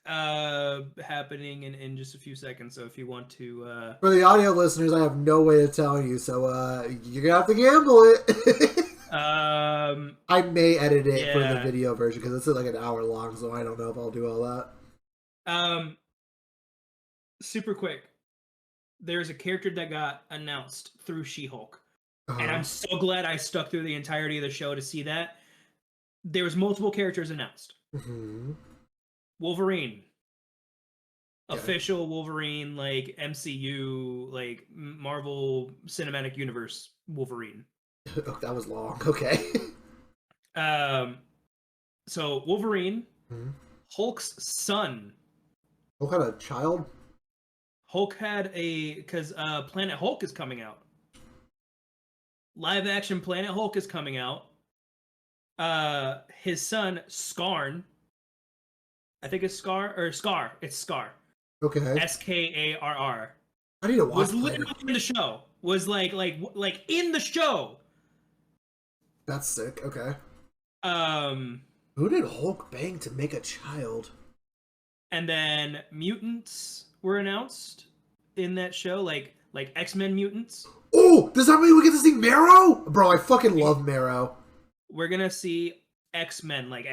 happening in just a few seconds, so if you want to... For the audio listeners, I have no way to tell you, so you're gonna have to gamble it. I may edit it for the video version, because it's like an hour long, so I don't know if I'll do all that. Super quick. There's a character that got announced through She-Hulk. And I'm so glad I stuck through the entirety of the show to see that. There was multiple characters announced. Mm-hmm. Wolverine. Yeah. Official Wolverine, like MCU, like Marvel Cinematic Universe Wolverine. Oh, that was long. Okay. So Wolverine, Hulk's son. Hulk had a child? Hulk had because Planet Hulk is coming out. Live action Planet Hulk is coming out. His son, Skarn. I think it's Scar. It's Scar. Okay. Skarr. I need to watch. Was literally in the show. Was like in the show. That's sick. Okay. Um, Who did Hulk bang to make a child? and then mutants were announced in that show, like X-Men mutants. Oh, does that mean we get to see Marrow? Bro, I fucking love Marrow. We're gonna see X-Men, like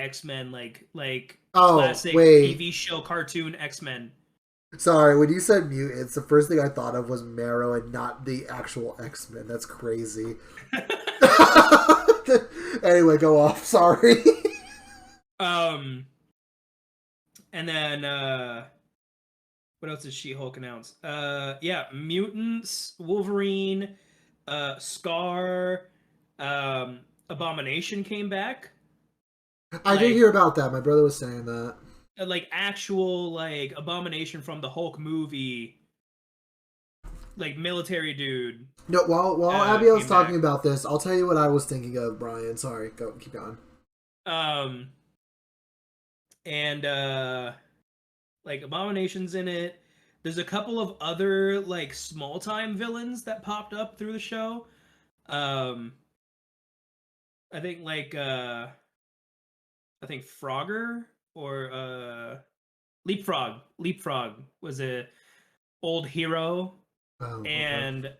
Oh, classic wait. TV show cartoon X-Men. Sorry, when you said mutants, the first thing I thought of was Marrow and not the actual X-Men. That's crazy. Anyway, go off. Sorry. And then what else did She-Hulk announce? Yeah, mutants, Wolverine, Scar, Abomination came back. I did hear about that. My brother was saying that. Like actual like Abomination from the Hulk movie, like military dude. No, while Abiel's came talking back. about this, I'll tell you what I was thinking of, Brian. Sorry, keep going. And like Abomination's in it. There's a couple of other like small time villains that popped up through the show. I think I think Frogger or Leapfrog. Leapfrog was a old hero, Oh, and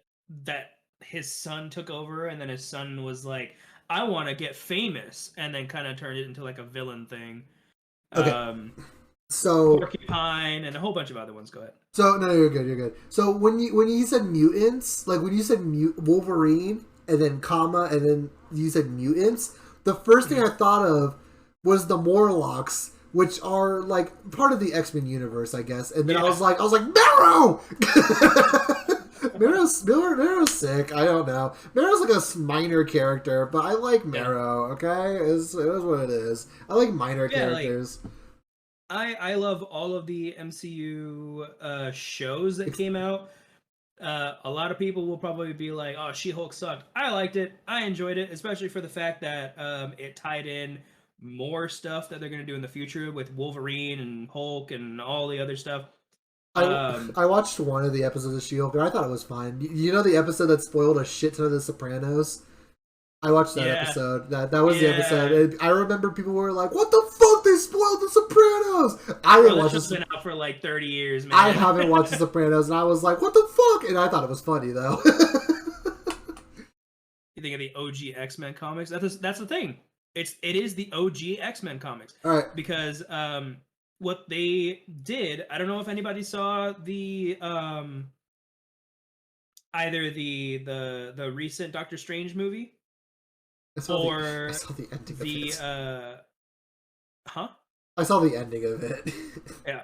that his son took over, and then his son was like, I want to get famous, and then kind of turned it into like a villain thing. Okay. So Porcupine and a whole bunch of other ones. Go ahead. So no, you're good. You're good. So when you said mutants, like when you said Wolverine and then comma and then you said mutants, the first thing I thought of was the Morlocks, which are like part of the X-Men universe, I guess. And then I was like, Marrow. Marrow's sick. I don't know. Marrow's like a minor character, but I like Marrow. Okay, it is what it is. I like minor characters. I love all of the MCU shows that came out. A lot of people will probably be like, "Oh, She-Hulk sucked." I liked it. I enjoyed it, especially for the fact that it tied in more stuff that they're going to do in the future with Wolverine and Hulk and all the other stuff. I watched one of the episodes of She-Hulk and I thought it was fine. You know the episode that spoiled a shit ton of The Sopranos? I watched that episode. That was the episode. And I remember people were like, "What the fuck? They spoiled The Sopranos." I didn't watch it. Been out for like 30 years, man. I haven't watched The Sopranos, and I was like, "What the fuck?" And I thought it was funny though. You think of the OG X-Men comics? That's the thing. It is the OG X-Men comics. All right. Because what they did, I don't know if anybody saw the either the recent Doctor Strange movie. I saw the ending of it. I saw the ending of it. Yeah.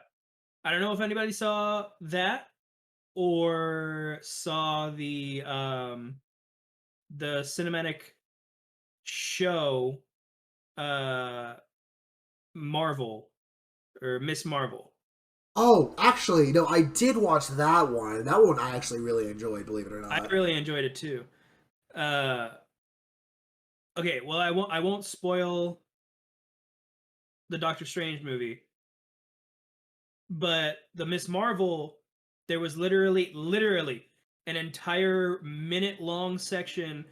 I don't know if anybody saw that or saw the cinematic show Marvel or Miss Marvel. Oh, actually, no, I did watch that one. That one I actually really enjoyed, believe it or not. I really enjoyed it too. Okay, well, I won't spoil the Doctor Strange movie, but the Miss Marvel, there was literally an entire minute-long section,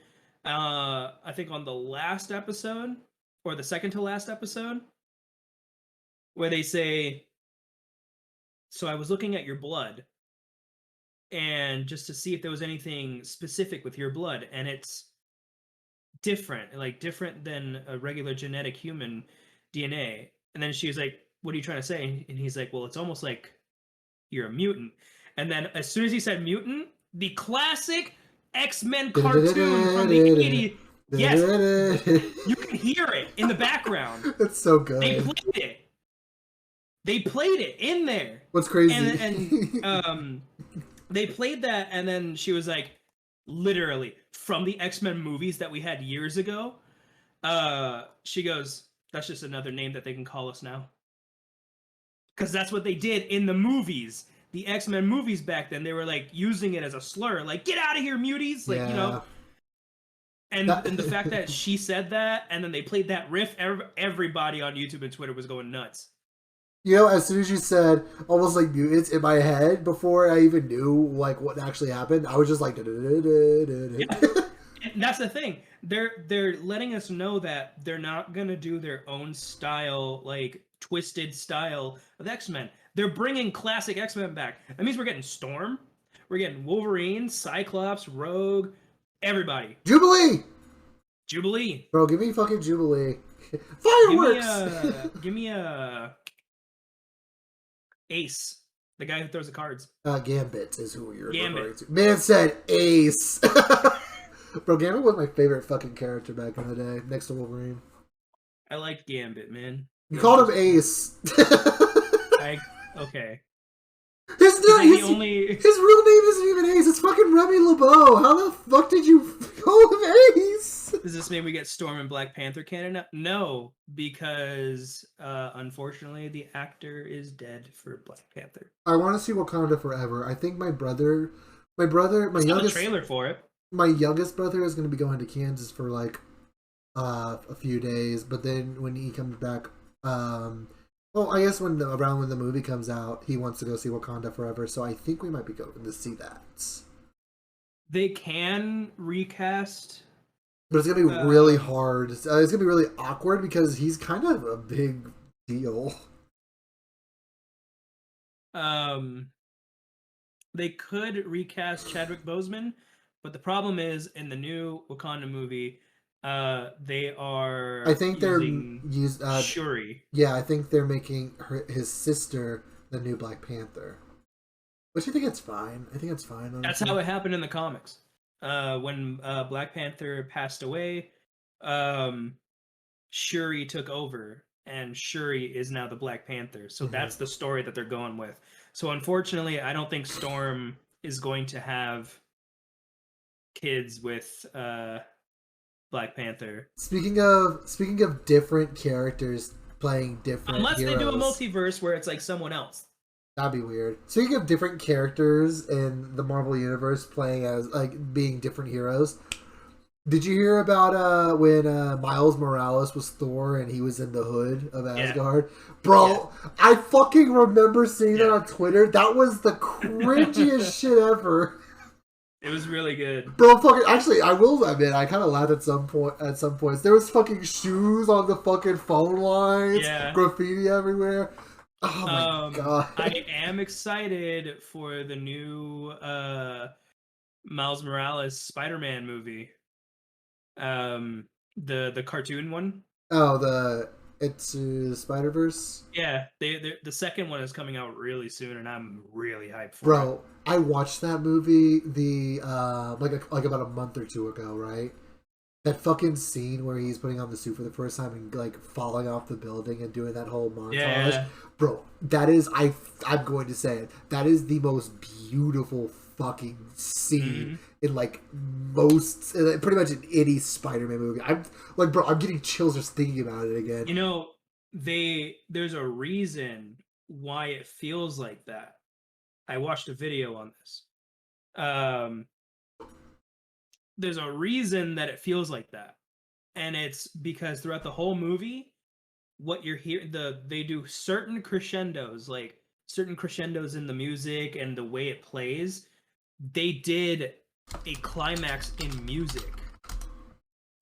I think on the last episode or the second to last episode, where they say, "So I was looking at your blood, and just to see if there was anything specific with your blood, and it's different than a regular genetic human DNA." And then she was like, "What are you trying to say?" And he's like, "Well, it's almost like you're a mutant." And then as soon as he said mutant, the classic X-Men cartoon from the 80s, yes, you can hear it in the background. It's so good. They played it in there. What's crazy? And they played that, and then she was like, literally from the X-Men movies that we had years ago, she goes, "That's just another name that they can call us now." Because that's what they did in the movies. The X-Men movies back then, they were like using it as a slur, like, "Get out of here, muties!" Like, you know. And the fact that she said that, and then they played that riff, everybody on YouTube and Twitter was going nuts. You know, as soon as you said almost like mutants in my head, before I even knew like what actually happened, I was just like, that's the thing. They're letting us know that they're not gonna do their own style, like twisted style of X-Men. They're bringing classic X-Men back. That means we're getting Storm, we're getting Wolverine, Cyclops, Rogue, everybody. Jubilee, Jubilee. bro, give me fucking Jubilee. Give me Fireworks. give me a Ace, the guy who throws the cards. Gambit is who you're Gambit. referring to. Man said Ace. Bro, Gambit was my favorite fucking character back in the day, next to Wolverine. I liked Gambit, man. You called him Ace. Okay. His, He's like his, the only. his real name isn't even Ace. It's fucking Remy LeBeau. How the fuck did you call him Ace? Does this mean we get Storm and Black Panther canon now? No, because unfortunately the actor is dead for Black Panther. I want to see Wakanda Forever. I think my I saw youngest the trailer for it. my youngest brother is going to be going to Kansas for like a few days, but then when he comes back, well, I guess around when the movie comes out, he wants to go see Wakanda Forever. So I think we might be going to see that. They can recast. But it's gonna be really hard. It's gonna be really awkward because he's kind of a big deal. They could recast Chadwick Boseman, but the problem is in the new Wakanda movie, they are. I think they're Shuri. Yeah, I think they're making his sister the new Black Panther, which I think it's fine. I think it's fine. Honestly. That's how it happened in the comics. When Black Panther passed away, Shuri took over, and Shuri is now the Black Panther. So that's the story that they're going with. So unfortunately, I don't think Storm is going to have kids with Black Panther. Speaking of different characters playing different Unless heroes, they do a multiverse where it's like someone else. That'd be weird. Speaking of different characters in the Marvel Universe playing as, like, being different heroes, did you hear about when Miles Morales was Thor and he was in the hood of Asgard? Yeah. Bro, I fucking remember seeing that on Twitter. That was the cringiest shit ever. It was really good. Bro, fucking, actually, I will admit, I kind of laughed at some points. There was fucking shoes on the fucking phone lines, graffiti everywhere. Oh my god. I am excited for the new Miles Morales Spider-Man movie. The cartoon one. Oh, it's Spider-Verse? Yeah, the second one is coming out really soon and I'm really hyped for it. Bro, I watched that movie like about a month or two ago, right? That fucking scene where he's putting on the suit for the first time and like falling off the building and doing that whole montage. Yeah. Bro, that is I'm going to say it. That is the most beautiful fucking scene in like pretty much in any Spider-Man movie. I'm like, bro, I'm getting chills just thinking about it again. You know, there's a reason why it feels like that. I watched a video on this. There's a reason that it feels like that, and it's because throughout the whole movie, what you're hearing, they do certain crescendos, like certain crescendos in the music and the way it plays. They did a climax in music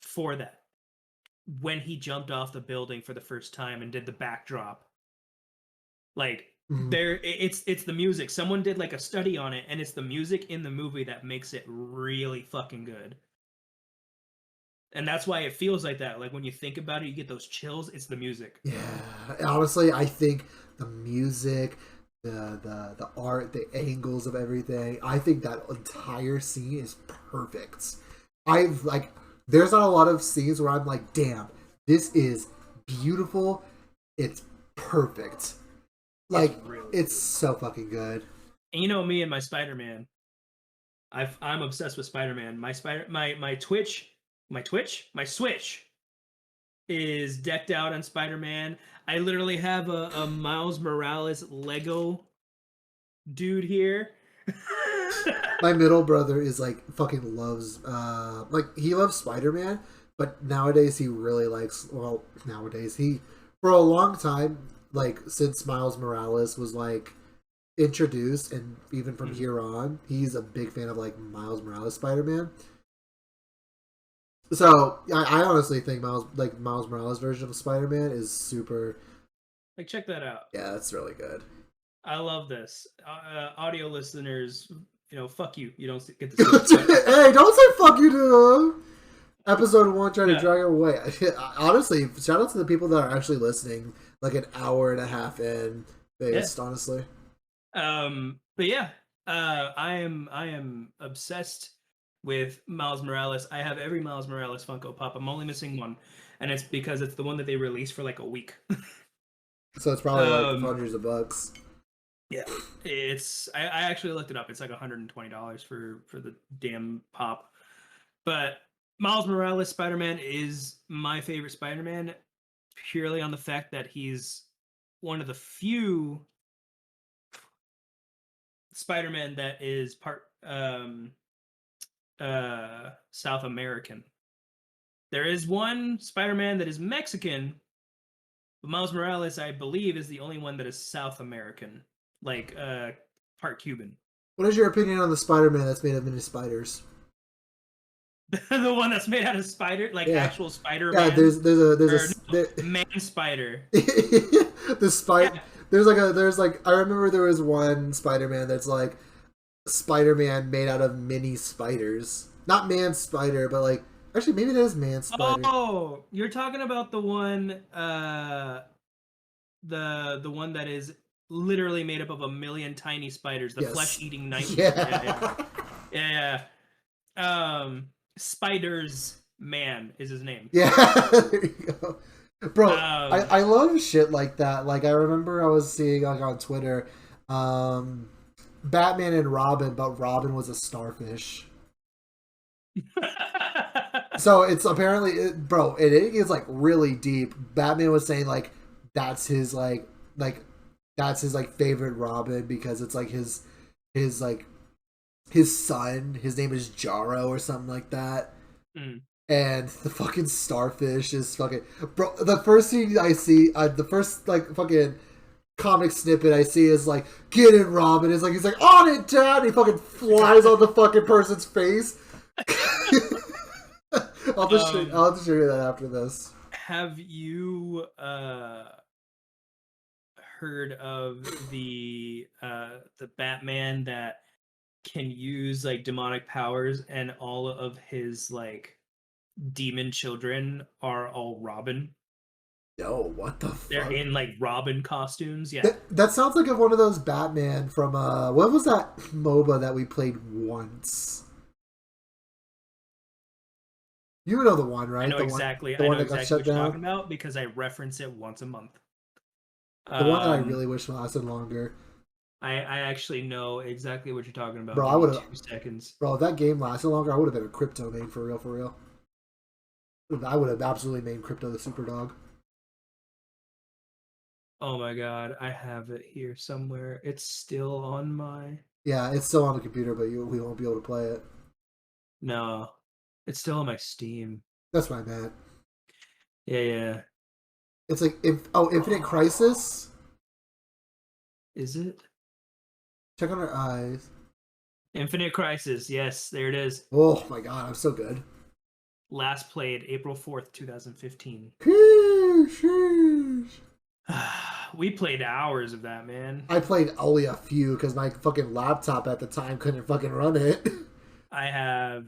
for that when he jumped off the building for the first time and did the backdrop. Like it's the music. Someone did like a study on it, and it's the music in the movie that makes it really fucking good. And that's why it feels like that. Like when you think about it, you get those chills. It's the music. Yeah, honestly, I think the music, the art, the angles of everything. I think that entire scene is perfect. There's not a lot of scenes where I'm like, damn, this is beautiful. It's perfect. Like, it's so fucking good. And you know me and my Spider-Man. I'm obsessed with Spider-Man. My Switch is decked out on Spider-Man. I literally have a Miles Morales Lego dude here. My middle brother is like fucking loves he loves Spider-Man, but nowadays he really likes for a long time, like since Miles Morales was like introduced, and even from here on, he's a big fan of like Miles Morales Spider-Man. So I honestly think Miles Morales version of Spider-Man is super. Like, check that out. Yeah, that's really good. I love this. Audio listeners, fuck you. You don't get to see it. Hey, don't say fuck you to episode 1 trying to Yeah. drag it away. Honestly, shout out to the people that are actually listening, like an hour and a half in, based, honestly. But yeah, I am obsessed with Miles Morales. I have every Miles Morales Funko Pop. I'm only missing one, and it's because it's the one that they released for like a week. So it's probably like hundreds of bucks. Yeah, I actually looked it up. It's like $120 for the damn pop. But Miles Morales Spider-Man is my favorite Spider-Man purely on the fact that he's one of the few Spider-Man that is part South American. There is one Spider-Man that is Mexican, but Miles Morales, I believe, is the only one that is South American, like part Cuban. What is your opinion on the Spider-Man that's made of mini spiders? The one that's made out of spider, like actual Spider-Man. Yeah, there's a man spider. The spider. Yeah. There's like I remember there was one Spider-Man that's like Spider-Man made out of mini spiders. Not man spider, but like actually maybe it is man spider. Oh, you're talking about the one the one that is literally made up of a million tiny spiders, the flesh-eating nightmare. Yeah. Spiders Man is his name. Yeah, there you go. Bro, I love shit like that. Like I remember I was seeing like on Twitter, Batman and Robin, but Robin was a starfish. So it's apparently, bro, it is like really deep. Batman was saying like that's his that's his favorite Robin because it's like his son. His name is Jaro or something like that. Mm. And the fucking starfish is fucking bro. The first thing I see, the first like fucking comic snippet I see is like, "Get in, Robin." It's like he's like on it, Dad. And he fucking flies on the fucking person's face. I'll have to show you that after this. Have you heard of the Batman that can use like demonic powers and all of his like demon children are all Robin? Yo, what the fuck? They're in like Robin costumes. Yeah. That sounds like one of those Batman from what was that MOBA that we played once? You know the one, right? I know exactly what you're talking about because I reference it once a month. The one that I really wish lasted longer. I actually know exactly what you're talking about. Bro, I would have 2 seconds. Bro, if that game lasted longer, I would have been a crypto main for real. I would have absolutely made Crypto the super dog. Oh my god, I have it here somewhere. It's still on my... Yeah, it's still on the computer, but we won't be able to play it. No, it's still on my Steam. That's what I meant. Yeah. It's like Infinite Crisis. Is it? Check on our eyes. Infinite Crisis. Yes, there it is. Oh my god, I'm so good. Last played April 4th, 2015. We played hours of that, man. I played only a few because my fucking laptop at the time couldn't fucking run it. I have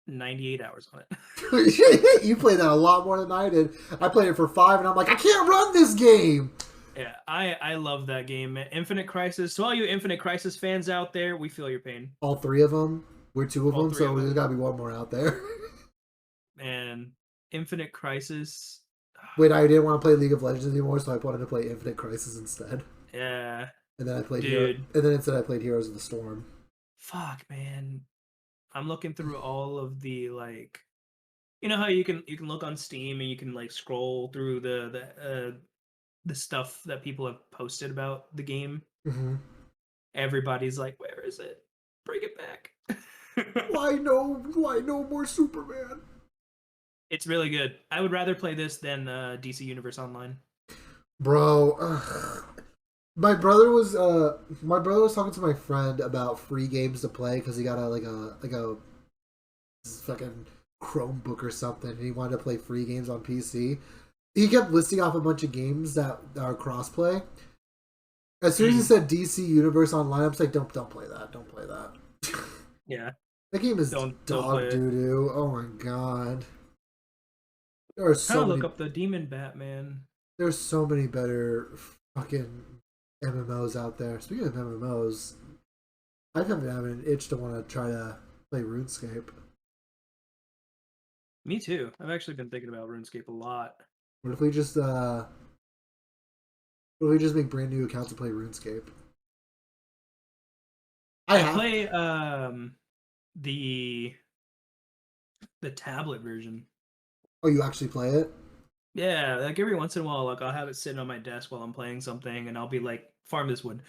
98 hours on it. You played that a lot more than I did. I played it for 5 and I'm like, I can't run this game. Yeah, I love that game. Infinite Crisis. To all you Infinite Crisis fans out there, we feel your pain. All 3 of them. We're 2 of them, so there's gotta be one more out there. Man, Infinite Crisis. Wait, I didn't want to play League of Legends anymore, so I wanted to play Infinite Crisis instead. Yeah. And then I played instead I played Heroes of the Storm. Fuck, man. I'm looking through all of the like, you know how you can look on Steam and you can like scroll through the stuff that people have posted about the game. Mm-hmm. Everybody's like, where is it? Bring it back. Why no more Superman? It's really good. I would rather play this than DC Universe Online. Bro, my brother was talking to my friend about free games to play because he got a fucking Chromebook or something, and he wanted to play free games on PC. He kept listing off a bunch of games that are crossplay. As soon as he said DC Universe Online, I'm just like, don't play that. Don't play that. Yeah. That game is Don't dog play it. doo doo. Oh my god. There are Trying so to many. look up the Demon Batman. There's so many better fucking MMOs out there. Speaking of MMOs, I haven't had an itch to want to try to play RuneScape. Me too. I've actually been thinking about RuneScape a lot. What if we just make brand new accounts to play RuneScape? I play the tablet version. Oh, you actually play it? Yeah, like every once in a while, like I'll have it sitting on my desk while I'm playing something, and I'll be like, "Farm this wood."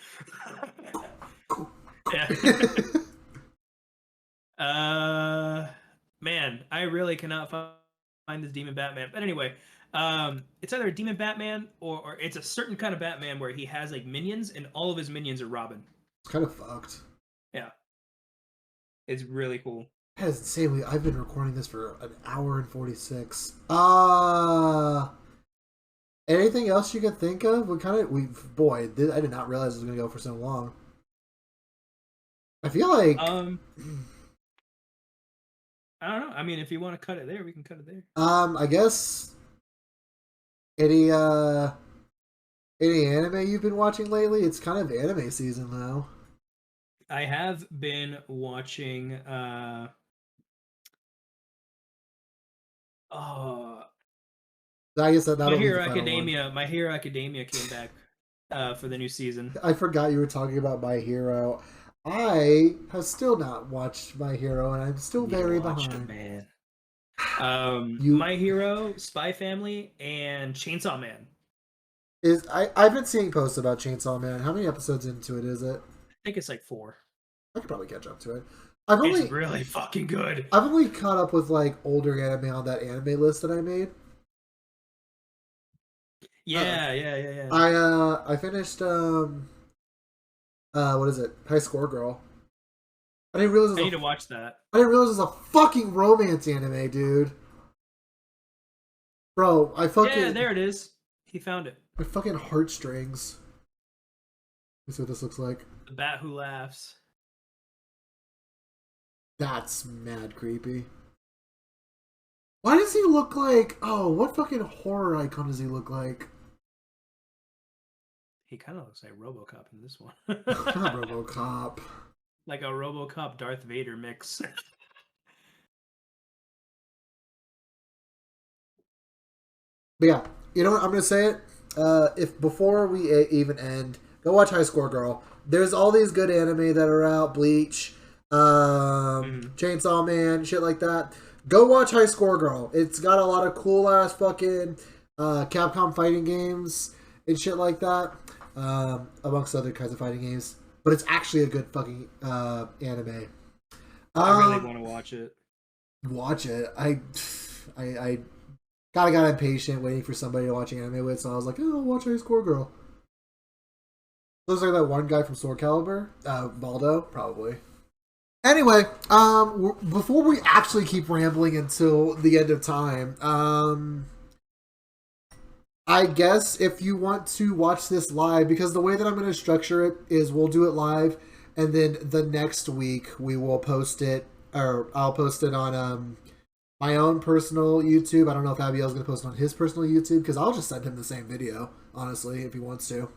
Cool. Yeah. Man, I really cannot find this Demon Batman. But anyway, it's either a Demon Batman or it's a certain kind of Batman where he has like minions, and all of his minions are Robin. It's kind of fucked. Yeah, it's really cool. That is insane. I've been recording this for an hour and 46. Anything else you could think of? I did not realize it was gonna go for so long. I feel like I don't know. I mean, if you want to cut it there, we can cut it there. I guess any anime you've been watching lately? It's kind of anime season now. I have been watching I guess that'll My be Hero the final Academia. one. My Hero Academia came back for the new season. I forgot you were talking about My Hero. I have still not watched My Hero, and I'm still very behind. Man. You- My Hero, Spy Family, and Chainsaw Man. I've been seeing posts about Chainsaw Man. How many episodes into it is it? I think it's like 4. I could probably catch up to it. It's really fucking good. I've only caught up with like older anime on that anime list that I made. Yeah. I finished what is it? High Score Girl. I didn't realize I need to watch that. I didn't realize it was a fucking romance anime, dude. Bro, Yeah, there it is. He found it. My fucking heartstrings. Let's see what this looks like. The Bat Who Laughs. That's mad creepy. Why does he look like... Oh, what fucking horror icon does he look like? He kind of looks like RoboCop in this one. Not RoboCop. Like a RoboCop Darth Vader mix. But yeah, you know what? I'm gonna say it. If before we even end, go watch High Score Girl. There's all these good anime that are out. Bleach, Chainsaw Man, shit like that. Go watch High Score Girl. It's got a lot of cool ass fucking Capcom fighting games and shit like that, amongst other kinds of fighting games. But it's actually a good fucking anime. I really want to watch it. Watch it. I got impatient waiting for somebody to watch anime with, so I was like, oh, I'll watch High Score Girl. Looks like that one guy from Soul Calibur, Baldo, probably. Anyway, before we actually keep rambling until the end of time, I guess if you want to watch this live, because the way that I'm going to structure it is we'll do it live, and then the next week we will post it, or I'll post it on my own personal YouTube. I don't know if Abiel's going to post it on his personal YouTube, because I'll just send him the same video, honestly, if he wants to.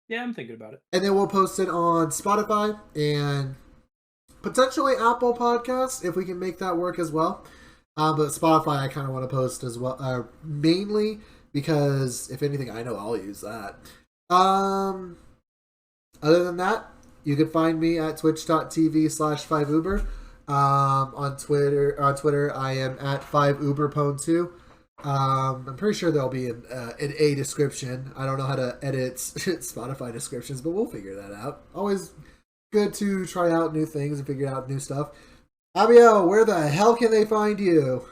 Yeah, I'm thinking about it. And then we'll post it on Spotify and potentially Apple Podcasts, if we can make that work as well. But Spotify I kind of want to post as well, mainly because if anything, I know I'll use that. Other than that, you can find me at twitch.tv/5uber. On Twitter, I am at 5uberpone2. I'm pretty sure there'll be an A description. I don't know how to edit Spotify descriptions, but we'll figure that out. Always good to try out new things and figure out new stuff. Abiel, where the hell can they find you?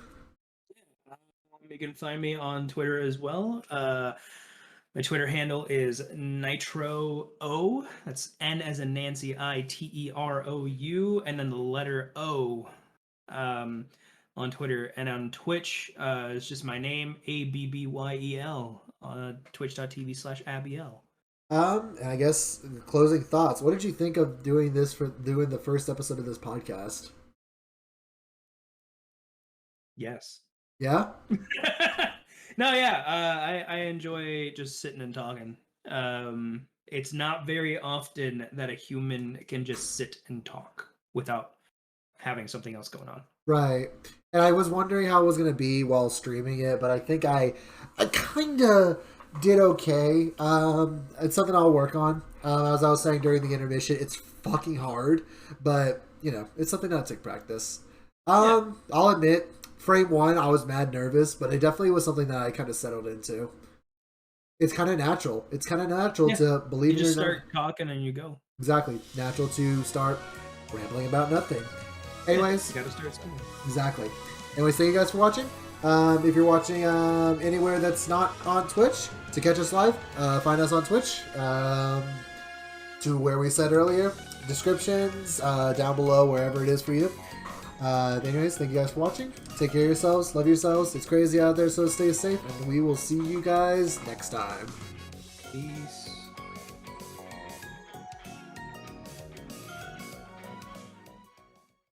You can find me on Twitter as well. My Twitter handle is NitroO. That's N as in Nancy, ITEROU, and then the letter O. on Twitter, and on Twitch, it's just my name, ABBYEL, twitch.tv/Abiel. And I guess closing thoughts. What did you think of doing the first episode of this podcast? Yes. Yeah? No, yeah. I enjoy just sitting and talking. It's not very often that a human can just sit and talk without having something else going on. Right. And I was wondering how it was going to be while streaming it, but I think I kind of did okay. It's something I'll work on. As I was saying during the intermission, it's fucking hard, but, it's something that'll take practice. I'll admit, frame 1, I was mad nervous, but it definitely was something that I kind of settled into. It's kind of natural. It's kind of natural to believe you just start talking and you go. Exactly. Natural to start rambling about nothing. Anyways. You gotta start somewhere. Exactly. Anyways, thank you guys for watching. If you're watching anywhere that's not on Twitch, to catch us live, find us on Twitch. To where we said earlier, descriptions down below, wherever it is for you. Anyways, thank you guys for watching. Take care of yourselves. Love yourselves. It's crazy out there, so stay safe. And we will see you guys next time. Peace.